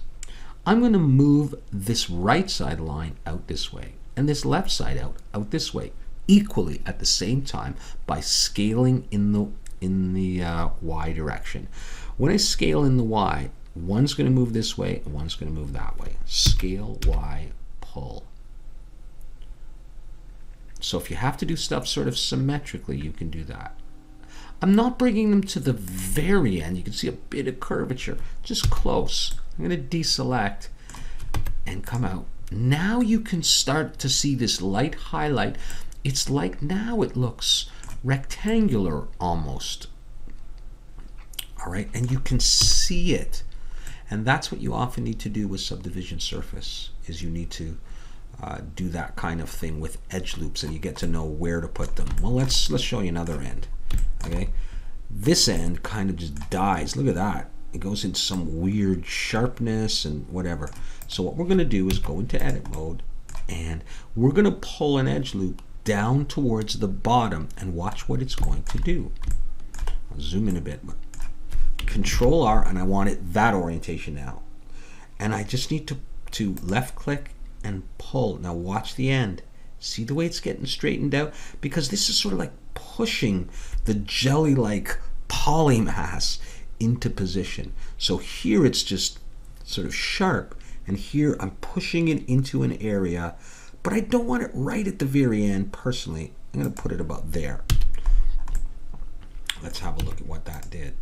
I'm going to move this right side line out this way and this left side out this way equally at the same time by scaling in the Y direction. When I scale in the Y, one's going to move this way and one's going to move that way. Scale Y, pull. So if you have to do stuff sort of symmetrically, you can do that. I'm not bringing them to the very end. You can see a bit of curvature, just close. I'm going to deselect and come out. Now you can start to see this light highlight. It's like now it looks rectangular almost. All right, and you can see it. And that's what you often need to do with Subdivision Surface, is you need to do that kind of thing with edge loops, and you get to know where to put them. Well, let's show you another end. Okay, this end kind of just dies. Look at that. It goes into some weird sharpness and whatever. So what we're going to do is go into edit mode, and we're going to pull an edge loop down towards the bottom and watch what it's going to do. I'll zoom in a bit. Control R, and I want it that orientation now. And I just need to left click and pull. Now watch the end. See the way it's getting straightened out? Because this is sort of like pushing the jelly-like polymass into position. So here it's just sort of sharp, and here I'm pushing it into an area, but I don't want it right at the very end personally. I'm going to put it about there. Let's have a look at what that did.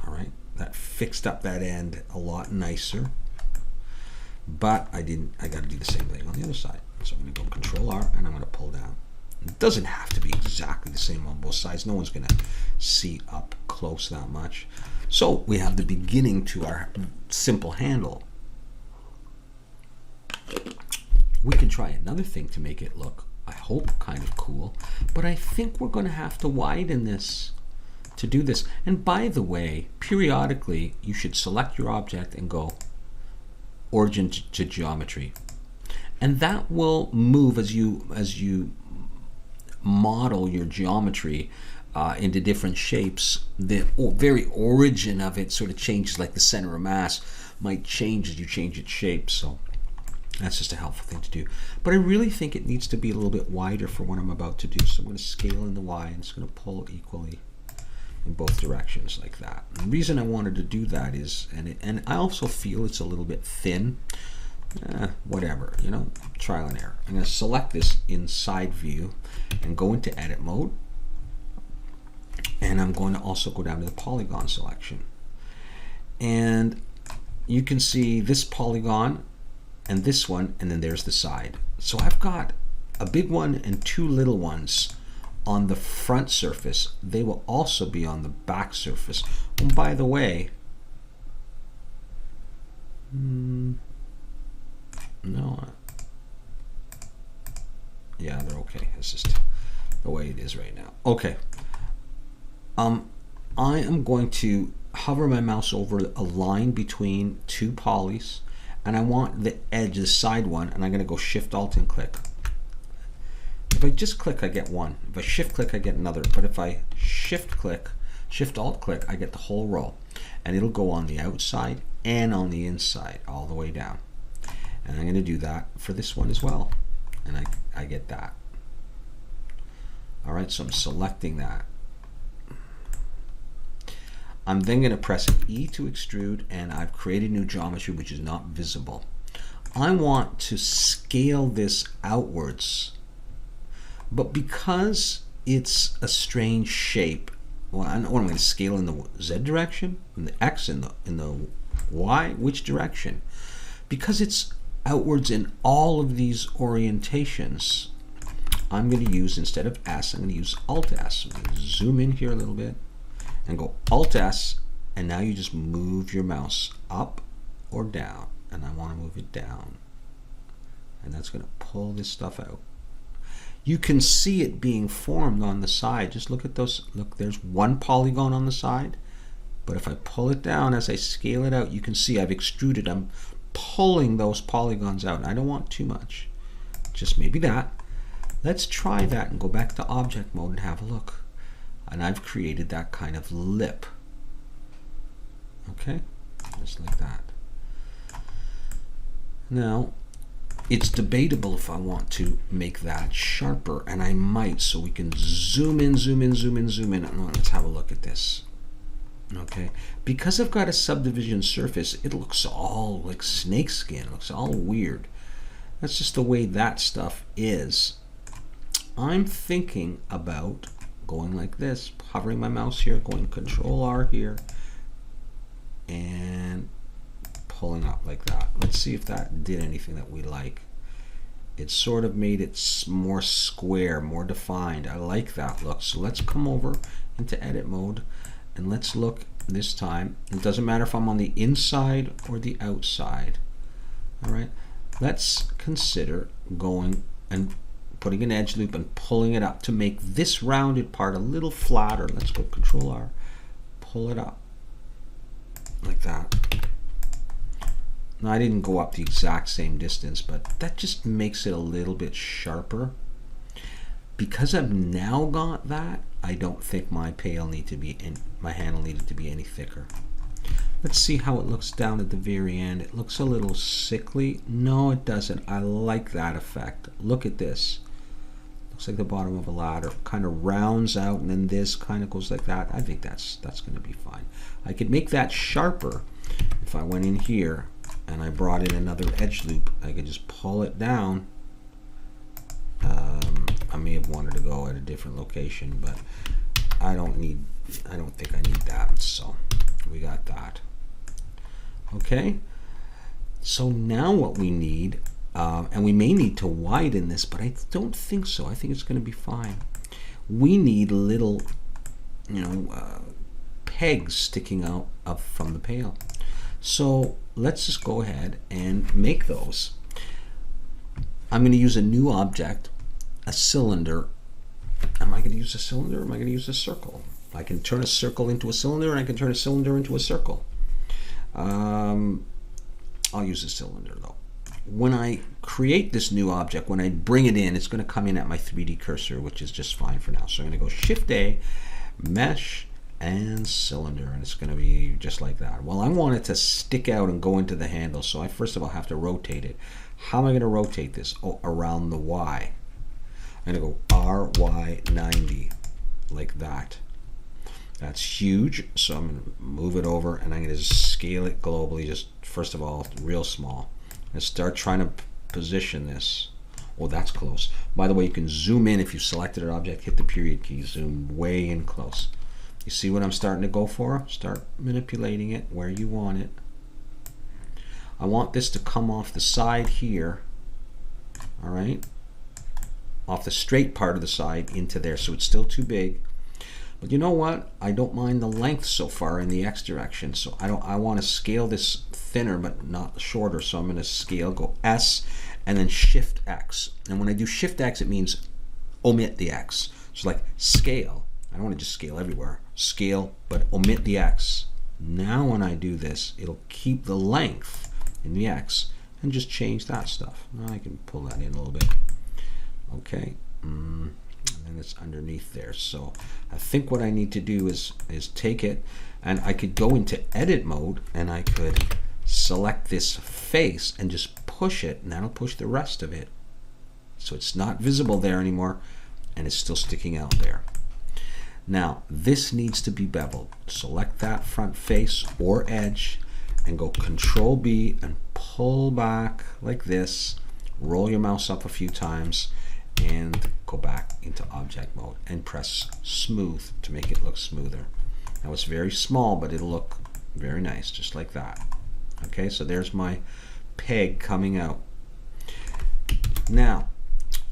All right, that fixed up that end a lot nicer, but I got to do the same thing on the other side. So I'm going to go Control R, and I'm going to pull down. It doesn't have to be exactly the same on both sides. No one's going to see up close that much. So we have the beginning to our simple handle. We can try another thing to make it look, I hope, kind of cool, but I think we're going to have to widen this to do this. And by the way, periodically you should select your object and go origin to geometry, and that will move as you model your geometry into different shapes. The very origin of it sort of changes, like the center of mass might change as you change its shape. So that's just a helpful thing to do. But I really think it needs to be a little bit wider for what I'm about to do. So I'm going to scale in the Y, and it's going to pull equally in both directions like that. And the reason I wanted to do that is, and I also feel it's a little bit thin. Whatever, you know, trial and error. I'm going to select this in side view and go into edit mode, And I'm going to also go down to the polygon selection. And you can see this polygon and this one, and then there's the side. So I've got a big one and two little ones on the front surface. They will also be on the back surface. And by the way, no, yeah, they're okay. It's just the way it is right now. Okay. I am going to hover my mouse over a line between two polys, and I want the edge, the side one, and I'm going to go Shift Alt and click. If I just click, I get one. If I shift click, I get another. But if I Shift Alt click, I get the whole row, and it'll go on the outside and on the inside all the way down. And I'm going to do that for this one as well, and I get that. All right, so I'm selecting that. I'm then going to press E to extrude, and I've created new geometry which is not visible. I want to scale this outwards, but because it's a strange shape, well, I know what I'm going to scale in the Z direction, in the X, in the Y, which direction? Because it's outwards in all of these orientations, I'm going to use, instead of S, I'm going to use Alt S. I'm going to zoom in here a little bit and go Alt S, and now you just move your mouse up or down, and I want to move it down, and that's going to pull this stuff out. You can see it being formed on the side. Just look at those. Look, there's one polygon on the side, but if I pull it down as I scale it out, you can see I've extruded. I'm pulling those polygons out. I don't want too much, just maybe that. Let's try that and go back to object mode and have a look. And I've created that kind of lip. Okay, just like that. Now, it's debatable if I want to make that sharper, and I might, so we can zoom in, zoom in, zoom in, zoom in. Let's have a look at this. Okay, because I've got a subdivision surface, it looks all like snake skin. It looks all weird. That's just the way that stuff is. I'm thinking about going like this, hovering my mouse here, going Control R here, and pulling up like that. Let's see if that did anything that we like. It sort of made it more square, more defined. I like that look. So let's come over into edit mode, and let's look this time. It doesn't matter if I'm on the inside or the outside. All right, let's consider going and putting an edge loop and pulling it up to make this rounded part a little flatter. Let's go Control R, pull it up like that. Now, I didn't go up the exact same distance, but that just makes it a little bit sharper. Because I've now got that, I don't think my pail need to be in, my handle needed to be any thicker. Let's see how it looks down at the very end. It looks a little sickly. No, it doesn't. I like that effect. Look at this. Looks like the bottom of a ladder. Kind of rounds out, and then this kind of goes like that. I think that's going to be fine. I could make that sharper if I went in here and I brought in another edge loop. I could just pull it down. I may have wanted to go at a different location, but I don't think I need that. So we got that. Okay. So now what we need, and we may need to widen this, but I don't think so. I think it's going to be fine. We need little, pegs sticking out up from the pail. So let's just go ahead and make those. I'm going to use a new object, a cylinder. Am I going to use a cylinder or am I going to use a circle? I can turn a circle into a cylinder, and I can turn a cylinder into a circle. I'll use a cylinder though. When I create this new object, when I bring it in, it's going to come in at my 3D cursor, which is just fine for now. So I'm going to go Shift A, Mesh, and Cylinder, and it's going to be just like that. Well, I want it to stick out and go into the handle, so I first of all have to rotate it. How am I going to rotate this? Oh, around the Y. I'm going to go RY 90, like that. That's huge, so I'm going to move it over, and I'm going to scale it globally, just first of all, real small. And start trying to position this. Oh, that's close. By the way, you can zoom in if you selected an object, hit the period key, zoom way in close. You see what I'm starting to go for? Start manipulating it where you want it. I want this to come off the side here, all right, off the straight part of the side into there, so it's still too big. But you know what? I don't mind the length so far in the X direction, so I want to scale this thinner but not shorter, so I'm going to scale, go S, and then Shift X. And when I do Shift X, it means omit the X. So like scale. I don't want to just scale everywhere. Scale, but omit the X. Now when I do this, it'll keep the length in the X and just change that stuff. Now I can pull that in a little bit. Okay. And then it's underneath there. So I think what I need to do is take it, and I could go into edit mode, and I could select this face and just push it, and that'll push the rest of it. So it's not visible there anymore, and it's still sticking out there. Now this needs to be beveled. Select that front face or edge and go Control B and pull back like this. Roll your mouse up a few times and go back into object mode and press smooth to make it look smoother. Now it's very small, but it'll look very nice, just like that. Okay, so there's my peg coming out. Now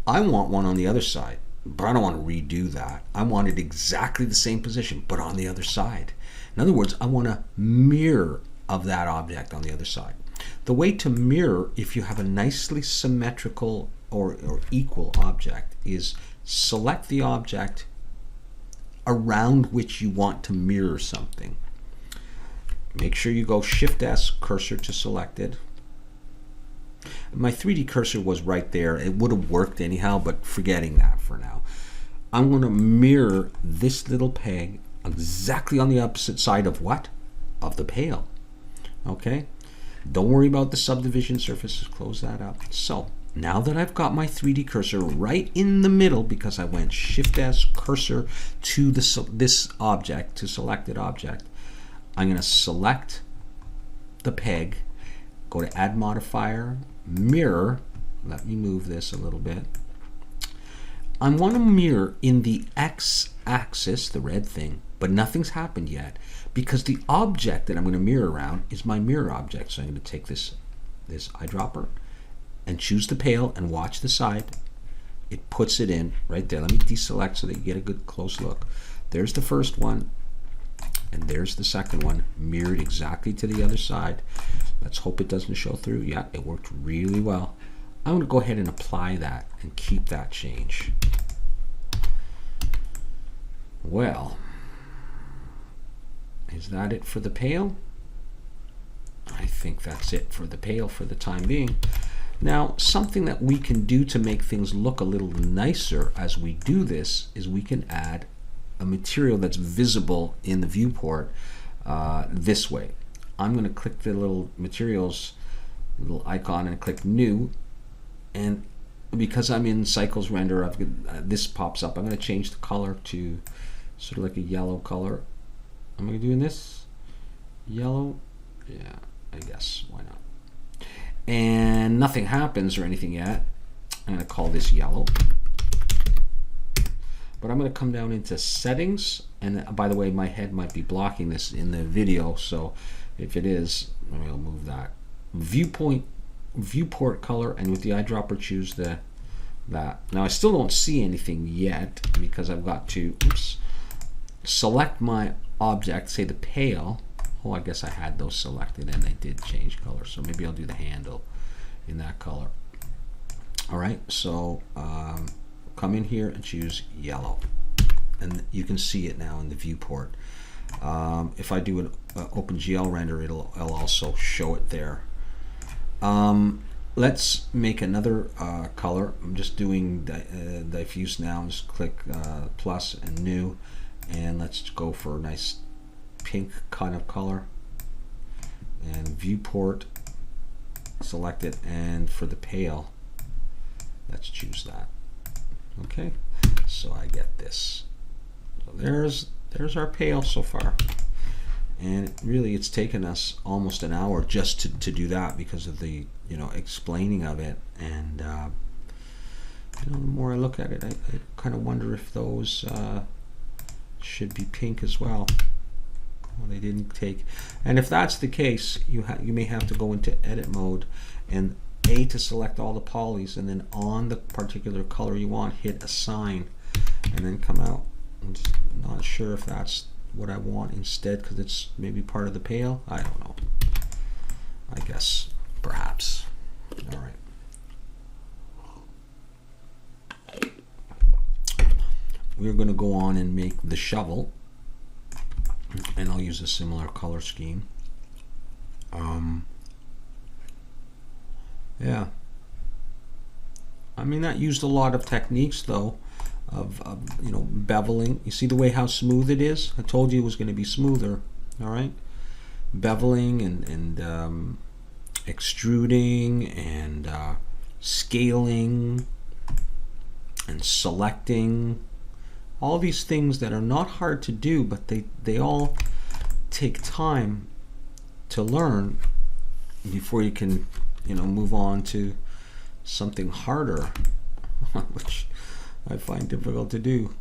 I want one on the other side, but I don't want to redo that. I want it exactly the same position, but on the other side. In other words, I want a mirror of that object on the other side. The way to mirror, if you have a nicely symmetrical or equal object, is select the object around which you want to mirror something. Make sure you go Shift S, cursor to selected. My 3D cursor was right there. It would have worked anyhow, but forgetting that for now. I'm going to mirror this little peg exactly on the opposite side of what? Of the pail. Okay? Don't worry about the subdivision surface. Close that up. So now that I've got my 3D cursor right in the middle, because I went Shift S, cursor to this object, to selected object, I'm going to select the peg, go to Add Modifier, Mirror. Let me move this a little bit. I want to mirror in the X axis, the red thing, but nothing's happened yet because the object that I'm going to mirror around is my mirror object. So I'm going to take this eyedropper and choose the pail and watch the side. It puts it in right there. Let me deselect so that you get a good close look. There's the first one, and there's the second one, mirrored exactly to the other side. Let's hope it doesn't show through. Yeah, it worked really well. I'm going to go ahead and apply that and keep that change. Well, is that it for the pail? I think that's it for the pail for the time being. Now, something that we can do to make things look a little nicer as we do this is we can add a material that's visible in the viewport this way. I'm going to click the little materials little icon and click new, and because I'm in Cycles Render, this pops up. I'm going to change the color to sort of like a yellow color. Am I doing this? Yellow? Yeah, I guess. Why not? And nothing happens or anything yet. I'm going to call this yellow. But I'm going to come down into settings, and by the way, my head might be blocking this in the video, so if it is, maybe I'll move that. Viewport color, and with the eyedropper choose that. Now I still don't see anything yet because I've got to select my object, say the pail. Oh, I guess I had those selected and they did change color, so maybe I'll do the handle in that color. All right, so come in here and choose yellow, and you can see it now in the viewport. If I do an OpenGL render, it'll also show it there. Let's make another color. I'm just doing diffuse now. Just click plus and new, and let's go for a nice pink kind of color. And viewport, select it, and for the pail, let's choose that. Okay, so I get this. So there's our pail so far, and really it's taken us almost an hour just to do that because of the explaining of it. And the more I look at it, I kind of wonder if those should be pink as well. Well, they didn't take, and if that's the case, you may have to go into edit mode and to select all the polys, and then on the particular color you want, hit assign, and then come out. I'm just not sure if that's what I want instead, because it's maybe part of the Pail. I don't know. I guess perhaps. All right. We're going to go on and make the shovel, and I'll use a similar color scheme. Yeah, I mean, that used a lot of techniques though of you know, beveling. You see the way how smooth it is? I told you it was going to be smoother. All right, beveling and extruding and scaling and selecting. All these things that are not hard to do, but they all take time to learn before you can, you know, move on to something harder, which I find difficult to do.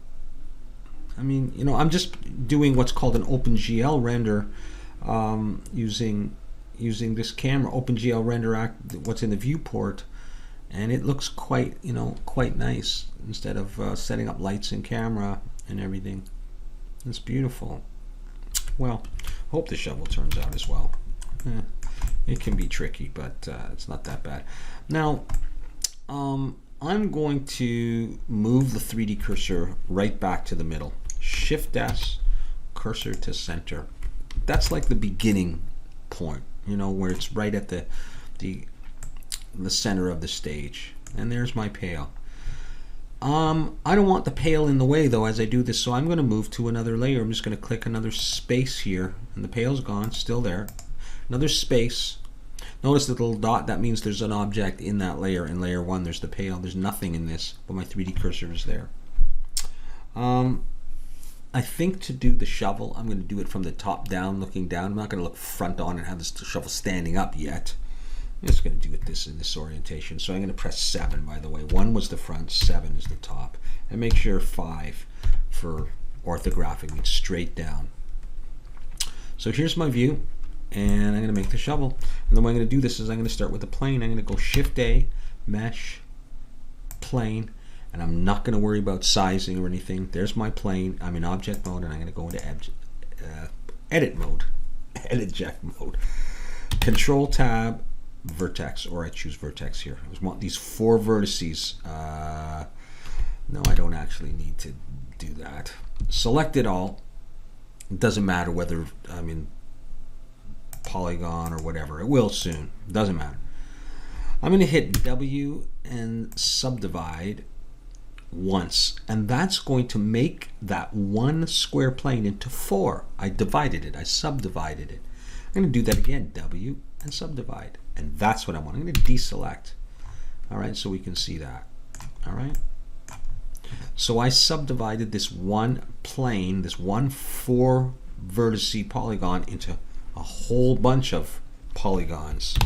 I mean, you know, I'm just doing what's called an OpenGL render, using this camera, OpenGL render what's in the viewport, and it looks quite, you know, quite nice instead of setting up lights and camera and everything. It's beautiful. Well, hope the shovel turns out as well. It can be tricky, but it's not that bad. Now, I'm going to move the 3D cursor right back to the middle. Shift S, cursor to center. That's like the beginning point, you know, where it's right at the center of the stage. And there's my Pail. I don't want the Pail in the way though as I do this, so I'm going to move to another layer. I'm just going to click another space here, and the Pail's gone, still there. Another space. Notice the little dot, that means there's an object in that layer. In layer 1 there's the Pail. There's nothing in this, but my 3D cursor is there. I think to do the shovel, I'm going to do it from the top down, looking down. I'm not going to look front on and have this shovel standing up yet. I'm just going to do it in this orientation. So I'm going to press 7, by the way. 1 was the front, 7 is the top. And make sure 5 for orthographic means straight down. So here's my view, and I'm going to make the shovel. And the way I'm going to do this is I'm going to start with the plane. I'm going to go Shift A, Mesh, Plane, and I'm not going to worry about sizing or anything. There's my plane. I'm in object mode, and I'm going to go into edit mode, eject mode. Control Tab, Vertex, or I choose Vertex here. I just want these 4 vertices. No, I don't actually need to do that. Select it all. It doesn't matter whether I'm in polygon or whatever. It will soon. It doesn't matter. I'm going to hit W and subdivide once, and that's going to make that one square plane into 4. I divided it. I subdivided it. I'm going to do that again. W and subdivide, and that's what I want. I'm going to deselect. All right, so we can see that. All right. So I subdivided this one plane, this one 4 vertice polygon, into a whole bunch of polygons,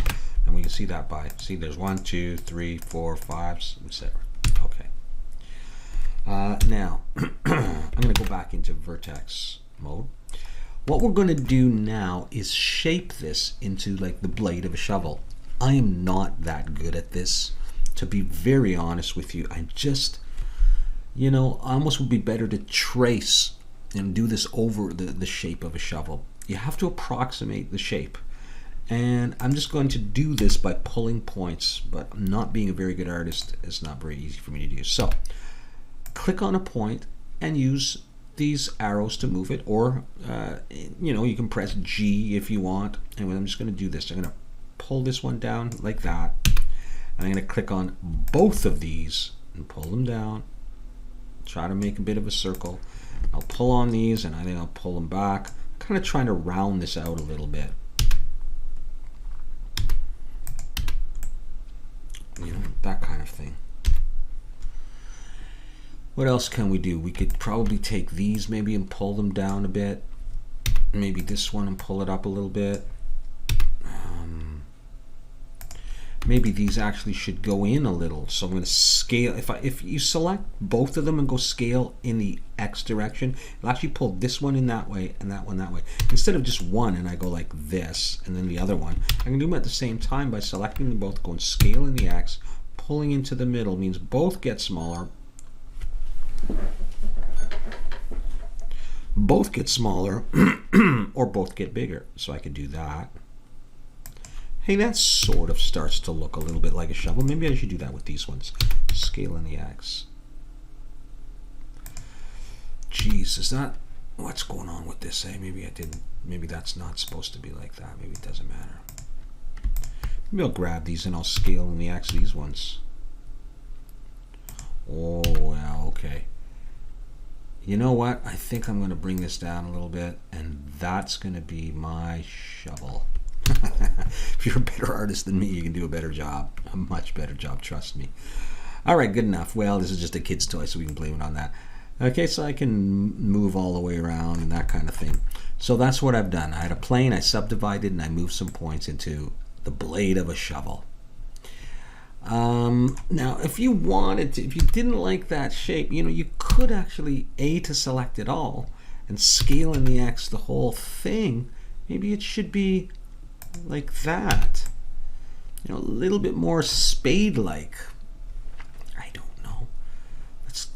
and we can see that by, see, there's 1, 2, 3, 4, 5, etc. Okay. Now I'm going to go back into vertex mode. What we're going to do now is shape this into like the blade of a shovel. I am not that good at this, to be very honest with you. I just, you know, almost would be better to trace and do this over the shape of a shovel. You have to approximate the shape, and I'm just going to do this by pulling points, but not being a very good artist, it's not very easy for me to do. So click on a point and use these arrows to move it, or you know, you can press G if you want. Anyway, I'm just going to do this. I'm going to pull this one down like that, and I'm going to click on both of these and pull them down. Try to make a bit of a circle. I'll pull on these, and I think I'll pull them back. Kind of trying to round this out a little bit. You know, that kind of thing. What else can we do? We could probably take these maybe and pull them down a bit. Maybe this one and pull it up a little bit. maybe these actually should go in a little. So I'm going to scale. If you select both of them and go scale in the X direction, it'll actually pull this one in that way and that one that way. Instead of just one and I go like this and then the other one, I can do them at the same time by selecting them both, going scale in the X, pulling into the middle means both get smaller. Both get smaller or both get bigger. So I could do that. Hey, that sort of starts to look a little bit like a shovel. Maybe I should do that with these ones. Scale in the X. Jeez, is that what's going on with this? Hey, maybe I didn't. Maybe that's not supposed to be like that. Maybe it doesn't matter. Maybe I'll grab these and I'll scale in the X these ones. Oh, well, okay. You know what? I think I'm going to bring this down a little bit, and that's going to be my shovel. If you're a better artist than me, you can do a better job. A much better job, trust me. All right, good enough. Well, this is just a kid's toy, so we can blame it on that. Okay, so I can move all the way around and that kind of thing. So that's what I've done. I had a plane, I subdivided, and I moved some points into the blade of a shovel. Now, if you wanted to, if you didn't like that shape, you know, you could actually to select it all and scale in the X the whole thing. Maybe it should be like that, you know, a little bit more spade-like. I don't know. Let's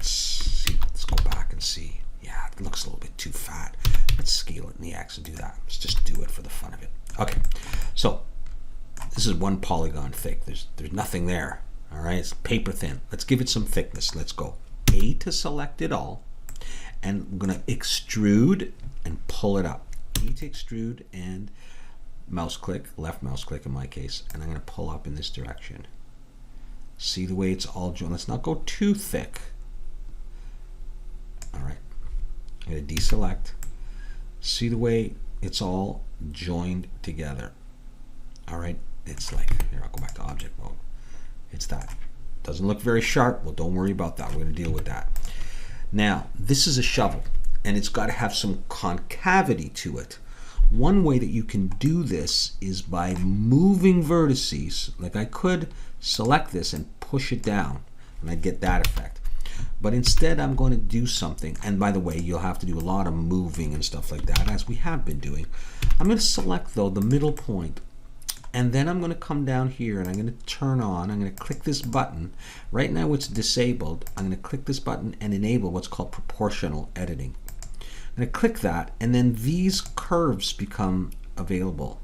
see. Let's go back and see. Yeah, it looks a little bit too fat. Let's scale it in the X and do that. Let's just do it for the fun of it. Okay, so this is 1 polygon thick. There's nothing there. All right, it's paper thin. Let's give it some thickness. Let's go A to select it all, and I'm gonna extrude and pull it up. A to extrude and mouse click, left mouse click in my case, and I'm going to pull up in this direction. See the way it's all joined. Let's not go too thick. All right, I'm going to deselect. See the way it's all joined together. All right, it's like, here, I'll go back to object mode. It's that. Doesn't look very sharp. Well, don't worry about that. We're going to deal with that. Now, this is a shovel, and it's got to have some concavity to it. One way that you can do this is by moving vertices. Like I could select this and push it down, and I'd get that effect. But instead, I'm going to do something. And by the way, you'll have to do a lot of moving and stuff like that, as we have been doing. I'm going to select, though, the middle point. And then I'm going to come down here, and I'm going to turn on. I'm going to click this button. Right now, it's disabled. I'm going to click this button and enable what's called proportional editing. I'm going to click that, and then these curves become available.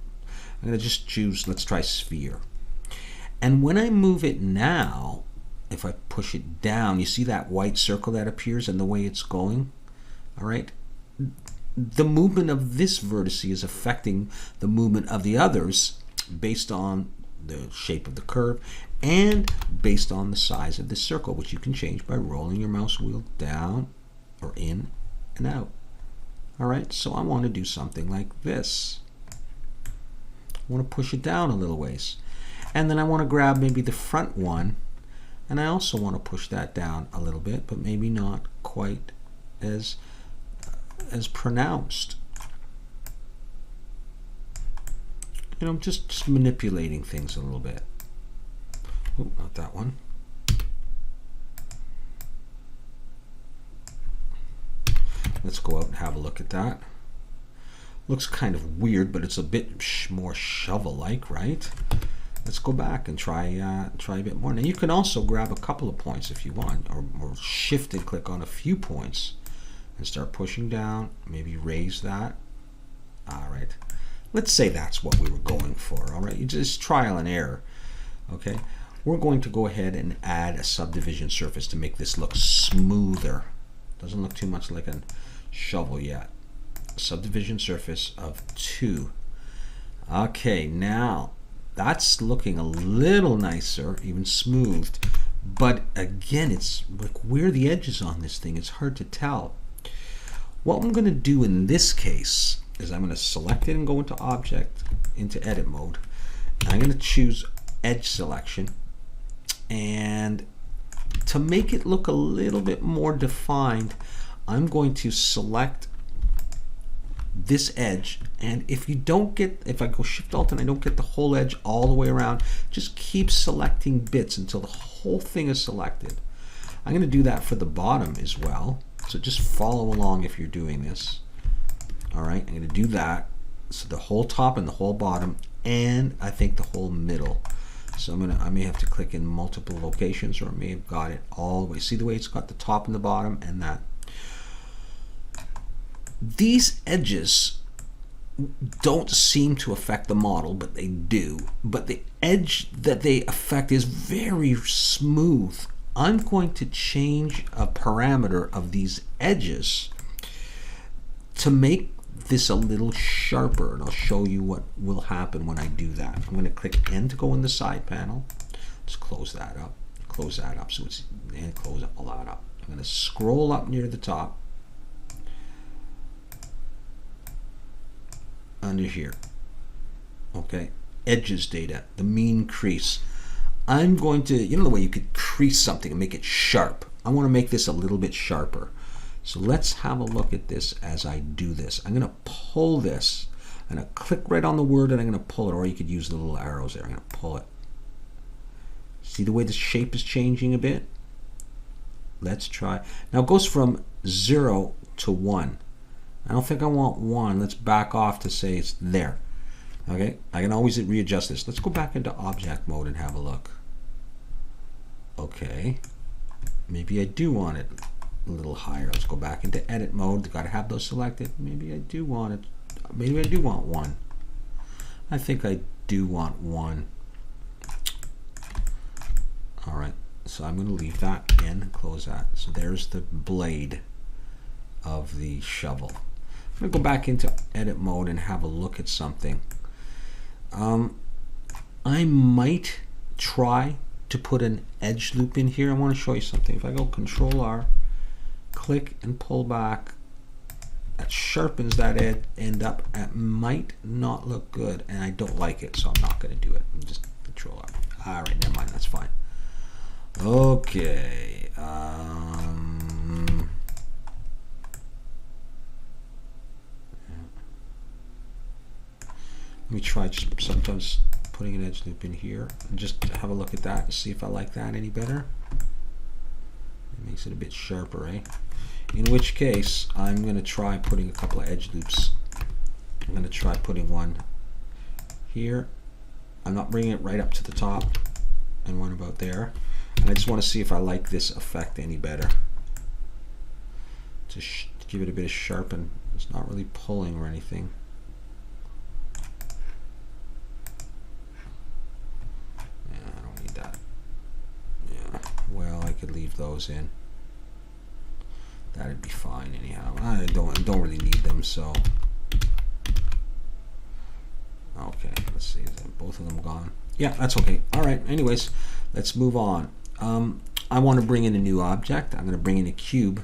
I'm going to just choose, let's try sphere. And when I move it now, if I push it down, you see that white circle that appears and the way it's going? All right. The movement of this vertex is affecting the movement of the others based on the shape of the curve and based on the size of the circle, which you can change by rolling your mouse wheel down or in and out. All right, so I want to do something like this. I want to push it down a little ways. And then I want to grab maybe the front one, and I also want to push that down a little bit, but maybe not quite as pronounced. You know, I'm just manipulating things a little bit. Oh, not that one. Let's go out and have a look at that. Looks kind of weird, but it's a bit more shovel-like, right? Let's go back and try a bit more. Now you can also grab a couple of points if you want, or shift and click on a few points and start pushing down. Maybe raise that. All right. Let's say that's what we were going for. All right. You just trial and error. Okay. We're going to go ahead and add a subdivision surface to make this look smoother. Doesn't look too much like a shovel yet. Subdivision surface of 2. Okay, now that's looking a little nicer, even smoothed. But again, it's like where the edges on this thing, it's hard to tell. What I'm going to do in this case is I'm going to select it and go into object, into edit mode. I'm going to choose edge selection, and to make it look a little bit more defined, I'm going to select this edge, and if I go Shift Alt and I don't get the whole edge all the way around, just keep selecting bits until the whole thing is selected. I'm going to do that for the bottom as well, so just follow along if you're doing this. All right, I'm going to do that, so the whole top and the whole bottom, and I think the whole middle. So I may have to click in multiple locations, or I may have got it all the way. See the way it's got the top and the bottom and that. These edges don't seem to affect the model, but they do. But the edge that they affect is very smooth. I'm going to change a parameter of these edges to make this a little sharper, and I'll show you what will happen when I do that. I'm going to click N to go in the side panel. Just close that up. Close that up. So it's, and close all that up. I'm going to scroll up near the top. Under here. Okay. Edges data. The mean crease. I'm going to, you know the way you could crease something and make it sharp. I want to make this a little bit sharper. So let's have a look at this as I do this. I'm going to pull this. I'm going to click right on the word and I'm going to pull it, or you could use the little arrows there. I'm going to pull it. See the way the shape is changing a bit? Let's try. Now it goes from 0 to 1. I don't think I want 1. Let's back off to say it's there. Okay, I can always readjust this. Let's go back into object mode and have a look. Okay, maybe I do want it a little higher. Let's go back into edit mode. Got to have those selected. Maybe I do want it. Maybe I do want 1. I think I do want 1. All right, so I'm going to leave that in and close that. So there's the blade of the shovel. I'm going to go back into edit mode and have a look at something. I might try to put an edge loop in here. I want to show you something. If I go Control R, click and pull back, that sharpens that end up. It might not look good, and I don't like it, so I'm not going to do it. Just Control R. All right, never mind. That's fine. Okay. Let me try just sometimes putting an edge loop in here and just have a look at that and see if I like that any better. It makes it a bit sharper, eh? In which case, I'm going to try putting a couple of edge loops. I'm going to try putting one here. I'm not bringing it right up to the top, and one about there. And I just want to see if I like this effect any better. To give it a bit of sharpen. It's not really pulling or anything. Well, I could leave those in. That'd be fine anyhow. I don't really need them, so. Okay, let's see. Is both of them gone? Yeah, that's okay. All right. Anyways, let's move on. I want to bring in a new object. I'm going to bring in a cube.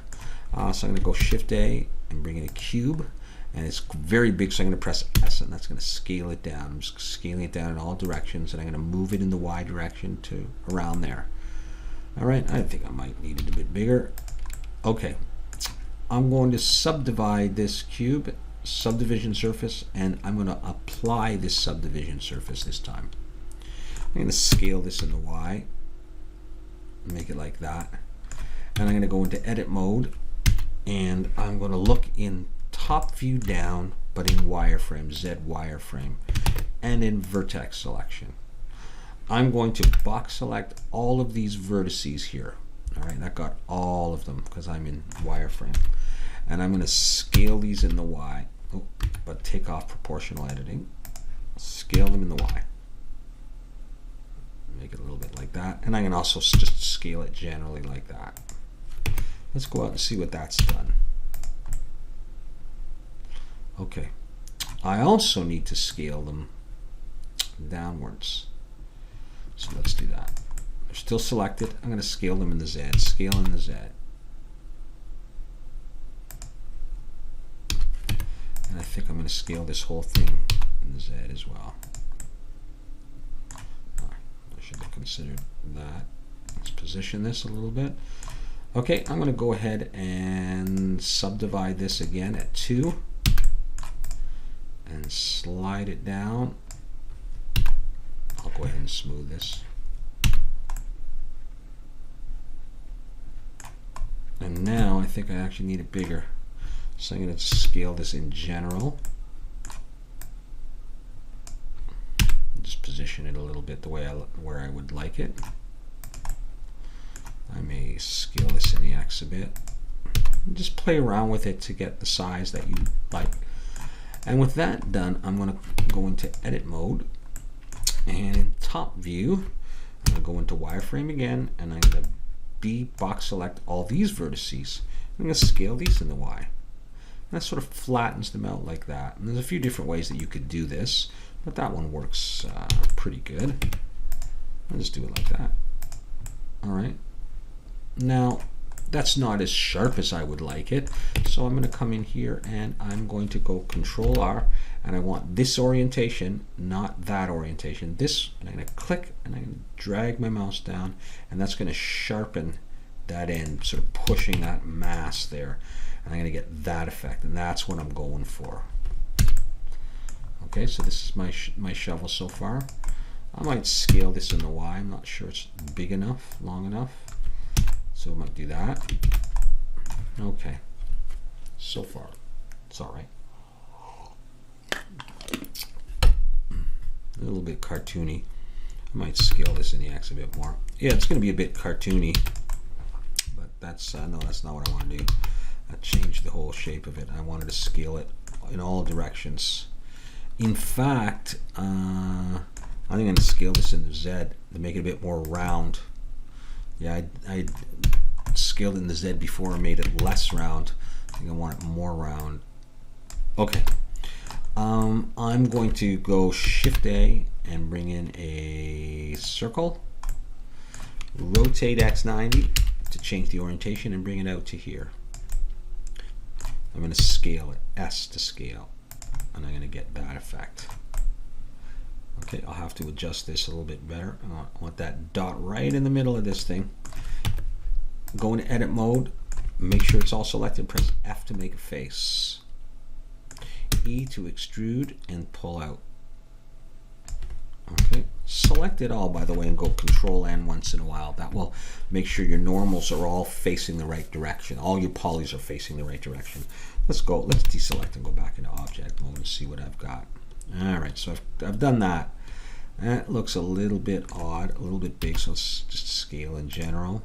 So I'm going to go Shift A and bring in a cube. And it's very big, so I'm going to press S, and that's going to scale it down. I'm just scaling it down in all directions, and I'm going to move it in the Y direction to around there. All right, I think I might need it a bit bigger. Okay, I'm going to subdivide this cube, subdivision surface, and I'm going to apply this subdivision surface this time. I'm going to scale this in the Y, make it like that, and I'm going to go into edit mode, and I'm going to look in top view down, but in wireframe, Z wireframe, and in vertex selection. I'm going to box select all of these vertices here. All right, and I got all of them because I'm in wireframe. And I'm going to scale these in the Y, but take off proportional editing. Scale them in the Y. Make it a little bit like that. And I can also just scale it generally like that. Let's go out and see what that's done. Okay. I also need to scale them downwards. So let's do that. They're still selected. I'm going to scale them in the Z. Scale in the Z. And I think I'm going to scale this whole thing in the Z as well. I should have considered that. Let's position this a little bit. Okay, I'm going to go ahead and subdivide this again at 2. and slide it down. I'll go ahead and smooth this. And now I think I actually need it bigger. So I'm going to scale this in general. Just position it a little bit the way where I would like it. I may scale this in the X a bit. Just play around with it to get the size that you like. And with that done, I'm going to go into edit mode, and in top view I'm going to go into wireframe again, and I'm going to box select all these vertices. I'm going to scale these in the Y. And that sort of flattens them out like that. And there's a few different ways that you could do this, but that one works pretty good. I'll just do it like that. All right. Now that's not as sharp as I would like it, so I'm going to come in here and I'm going to go Control R, and I want this orientation, not that orientation. This, and I'm going to click and I'm going to drag my mouse down, and that's going to sharpen that end, sort of pushing that mass there, and I'm going to get that effect, and that's what I'm going for. Okay, so this is my shovel so far. I might scale this in the Y. I'm not sure it's big enough, long enough. So we might do that. Okay. So far, it's all right. A little bit cartoony. I might scale this in the X a bit more. Yeah, it's going to be a bit cartoony, but that's no, that's not what I want to do. I changed the whole shape of it. I wanted to scale it in all directions. In fact, I think I'm going to scale this in the Z to make it a bit more round. Yeah, I scaled in the Z before and made it less round. I think I want it more round. Okay. I'm going to go Shift A and bring in a circle. Rotate X90 to change the orientation and bring it out to here. I'm going to scale it, S to scale, and I'm going to get that effect. Okay, I'll have to adjust this a little bit better. I want that dot right in the middle of this thing. Go into edit mode, make sure it's all selected, press F to make a face. E to extrude and pull out. Okay, select it all, by the way, and go Control N once in a while. That will make sure your normals are all facing the right direction. All your polys are facing the right direction. Let's deselect and go back into object mode and see what I've got. All right, so I've done that. That looks a little bit odd, a little bit big, so let's just scale in general.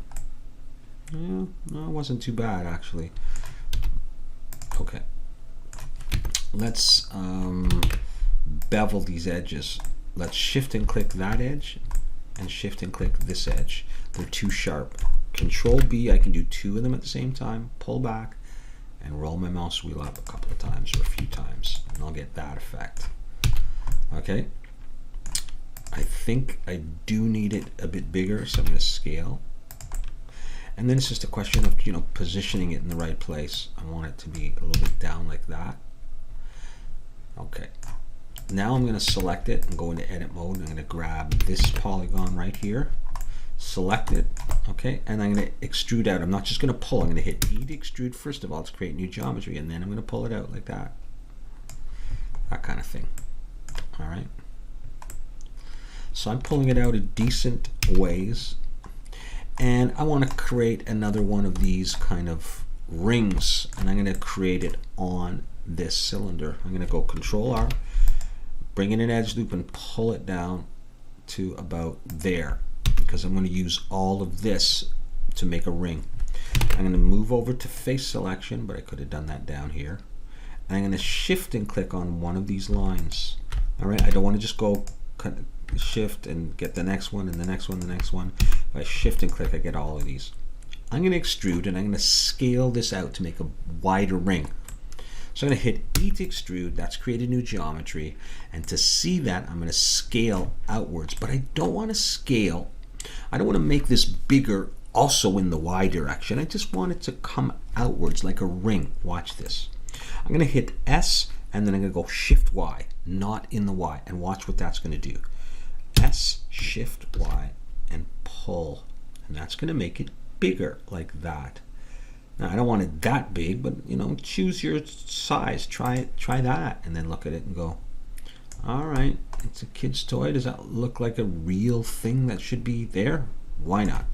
Yeah, no, it wasn't too bad actually. Okay, let's bevel these edges. Let's shift and click that edge and shift and click this edge. They're too sharp. Control B, I can do two of them at the same time, pull back and roll my mouse wheel up a couple of times or a few times, and I'll get that effect. Okay, I think I do need it a bit bigger, so I'm going to scale. And then it's just a question of, positioning it in the right place. I want it to be a little bit down like that. Okay. Now I'm going to select it and go into edit mode. I'm going to grab this polygon right here, select it, okay, and I'm going to extrude out. I'm not just going to pull. I'm going to hit E to extrude first of all to create new geometry, and then I'm going to pull it out like that. That kind of thing. All right. So I'm pulling it out in decent ways. And I want to create another one of these kind of rings, and I'm going to create it on this cylinder. I'm going to go Control R, bring in an edge loop and pull it down to about there, because I'm going to use all of this to make a ring. I'm going to move over to face selection, but I could have done that down here. And I'm going to shift and click on one of these lines. All right, I don't want to just go shift and get the next one and the next one, the next one. If I shift and click, I get all of these. I'm going to extrude, and I'm going to scale this out to make a wider ring. So I'm going to hit E to extrude. That's created new geometry, and to see that, I'm going to scale outwards, but I don't want to scale. I don't want to make this bigger also in the Y direction. I just want it to come outwards like a ring. Watch this. I'm going to hit S, and then I'm going to go Shift Y, not in the Y, and watch what that's going to do. S, Shift Y, and pull, and that's going to make it bigger like that. Now I don't want it that big, but you know, choose your size. Try that, and then look at it and go, all right, it's a kid's toy. Does that look like a real thing that should be there? Why not?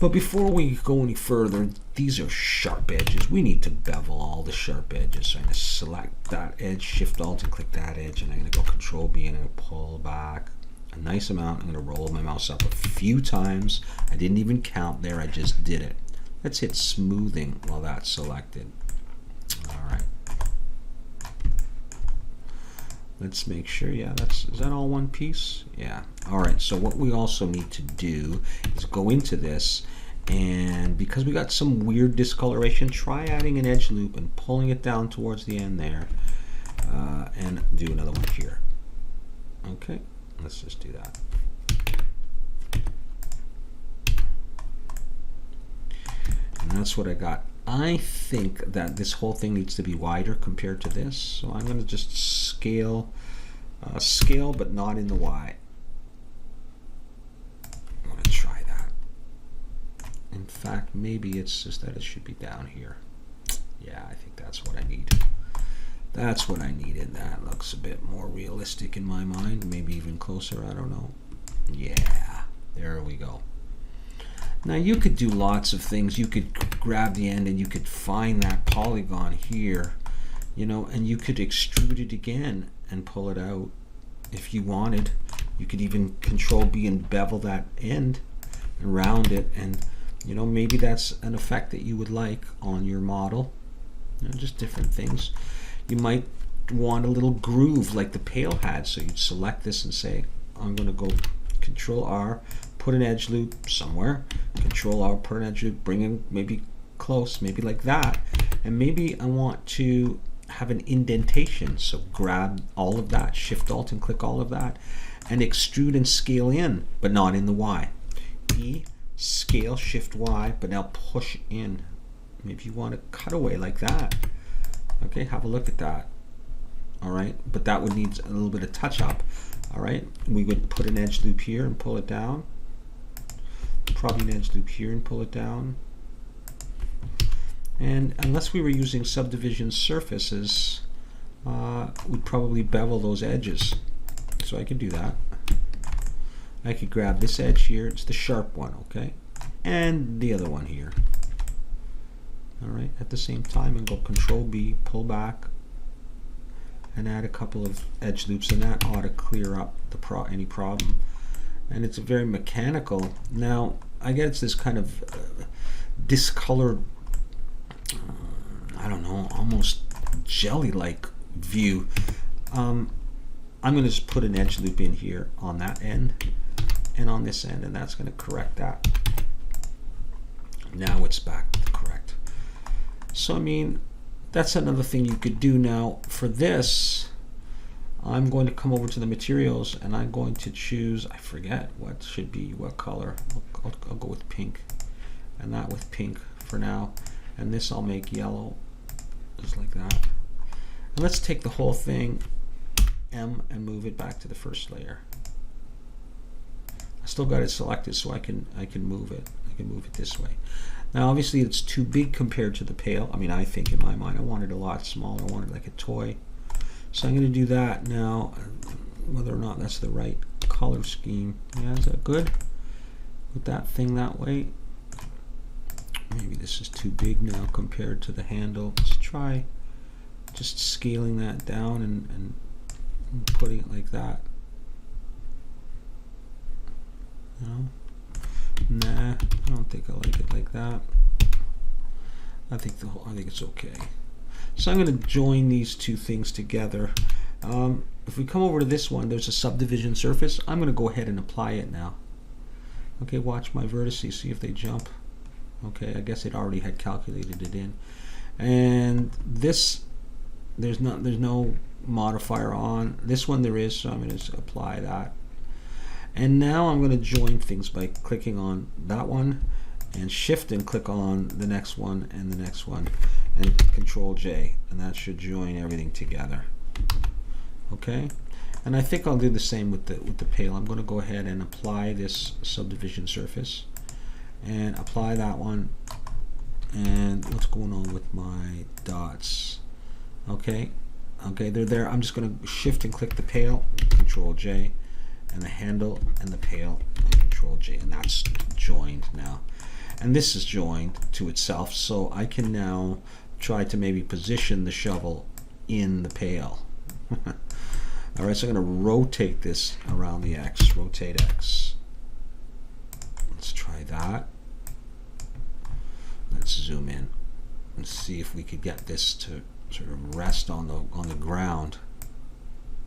But before we go any further, these are sharp edges. We need to bevel all the sharp edges. So I'm going to select that edge, Shift Alt, and click that edge, and I'm going to go Control B, and I'm going to pull back a nice amount. I'm going to roll my mouse up a few times. I didn't even count there, I just did it. Let's hit smoothing while that's selected. All right. Let's make sure, yeah, is that all one piece? Yeah. All right, so what we also need to do is go into this, and because we got some weird discoloration, try adding an edge loop and pulling it down towards the end there, and do another one here. Okay, let's just do that. And that's what I got. I think that this whole thing needs to be wider compared to this, so I'm going to just scale, but not in the Y. I'm going to try that. In fact, maybe it's just that it should be down here. Yeah, I think that's what I need. That's what I needed. That looks a bit more realistic in my mind, maybe even closer, I don't know. Yeah, there we go. Now you could do lots of things. You could grab the end and you could find that polygon here, you know, and you could extrude it again and pull it out if you wanted. You could even Control B and bevel that end and round it, and you know, maybe that's an effect that you would like on your model. You know, just different things. You might want a little groove like the Pail had, so you'd select this and say, I'm going to go Control R, put an edge loop somewhere, Control R, put an edge loop, bring in maybe close, maybe like that, and maybe I want to have an indentation, so grab all of that, Shift Alt and click all of that, and extrude and scale in, but not in the Y. E, scale, Shift Y, but now push in. Maybe you want to cut away like that. Okay, have a look at that. All right, but that would need a little bit of touch up. All right, we would put an edge loop here and pull it down. Probably an edge loop here and pull it down. And unless we were using subdivision surfaces, we'd probably bevel those edges. So I could do that. I could grab this edge here, it's the sharp one, okay? And the other one here. All right, at the same time, and go Control B, pull back, and add a couple of edge loops, and that ought to clear up any problem. And it's very mechanical. Now, I guess this kind of discolored, I don't know, almost jelly-like view. I'm going to just put an edge loop in here on that end and on this end, and that's going to correct that. Now it's back to correct. So, I mean, that's another thing you could do. Now, for this, I'm going to come over to the materials, and I'm going to choose, I forget what should be, what color. I'll go with pink, and that with pink for now. And this I'll make yellow, just like that. And let's take the whole thing, M, and move it back to the first layer. I still got it selected, so I can move it. I can move it this way. Now, obviously, it's too big compared to the Pail. I mean, I think in my mind, I want it a lot smaller. I want it like a toy. So I'm going to do that now. Whether or not that's the right color scheme. Yeah, is that good? With that thing that way. Maybe this is too big now compared to the handle. Let's try just scaling that down and putting it like that. No? Nah, I don't think I like it like that. I think it's okay. So I'm going to join these two things together. If we come over to this one, there's a subdivision surface. I'm going to go ahead and apply it now. Okay, watch my vertices, see if they jump. Okay, I guess it already had calculated it in. And this, there's no modifier on. This one there is, so I'm going to apply that. And now I'm going to join things by clicking on that one and Shift and click on the next one and the next one and Control J, and that should join everything together. Okay, and I think I'll do the same with the Pail. I'm going to go ahead and apply this subdivision surface and apply that one And what's going on with my dots? Okay, they're there. I'm just going to shift and click the pail, Control J, and the handle and the pail, and Control J, and that's joined now. And this is joined to itself, so I can now try to maybe position the shovel in the pail. All right, so I'm going to rotate this around the X, rotate X. Let's try that. Let's zoom in and see if we could get this to sort of rest on the ground,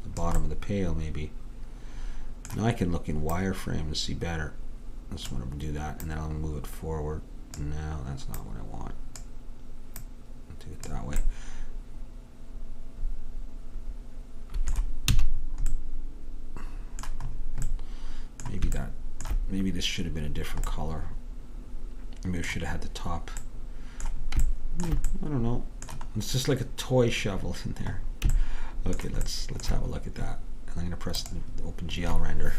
the bottom of the pail maybe. Now I can look in wireframe and see better. I just want to do that, and then I'll move it forward. No, that's not what I want. I'll do it that way. Maybe this should have been a different color. Maybe I should have had the top. I don't know. It's just like a toy shovel in there. Okay, let's have a look at that. And I'm going to press the OpenGL render.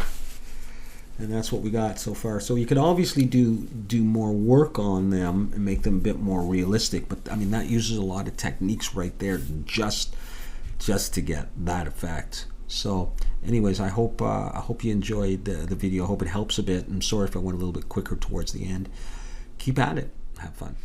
And that's what we got so far. So you could obviously do more work on them and make them a bit more realistic. But I mean, that uses a lot of techniques right there just to get that effect. So anyways, I hope you enjoyed the video. I hope it helps a bit. I'm sorry if I went a little bit quicker towards the end. Keep at it. Have fun.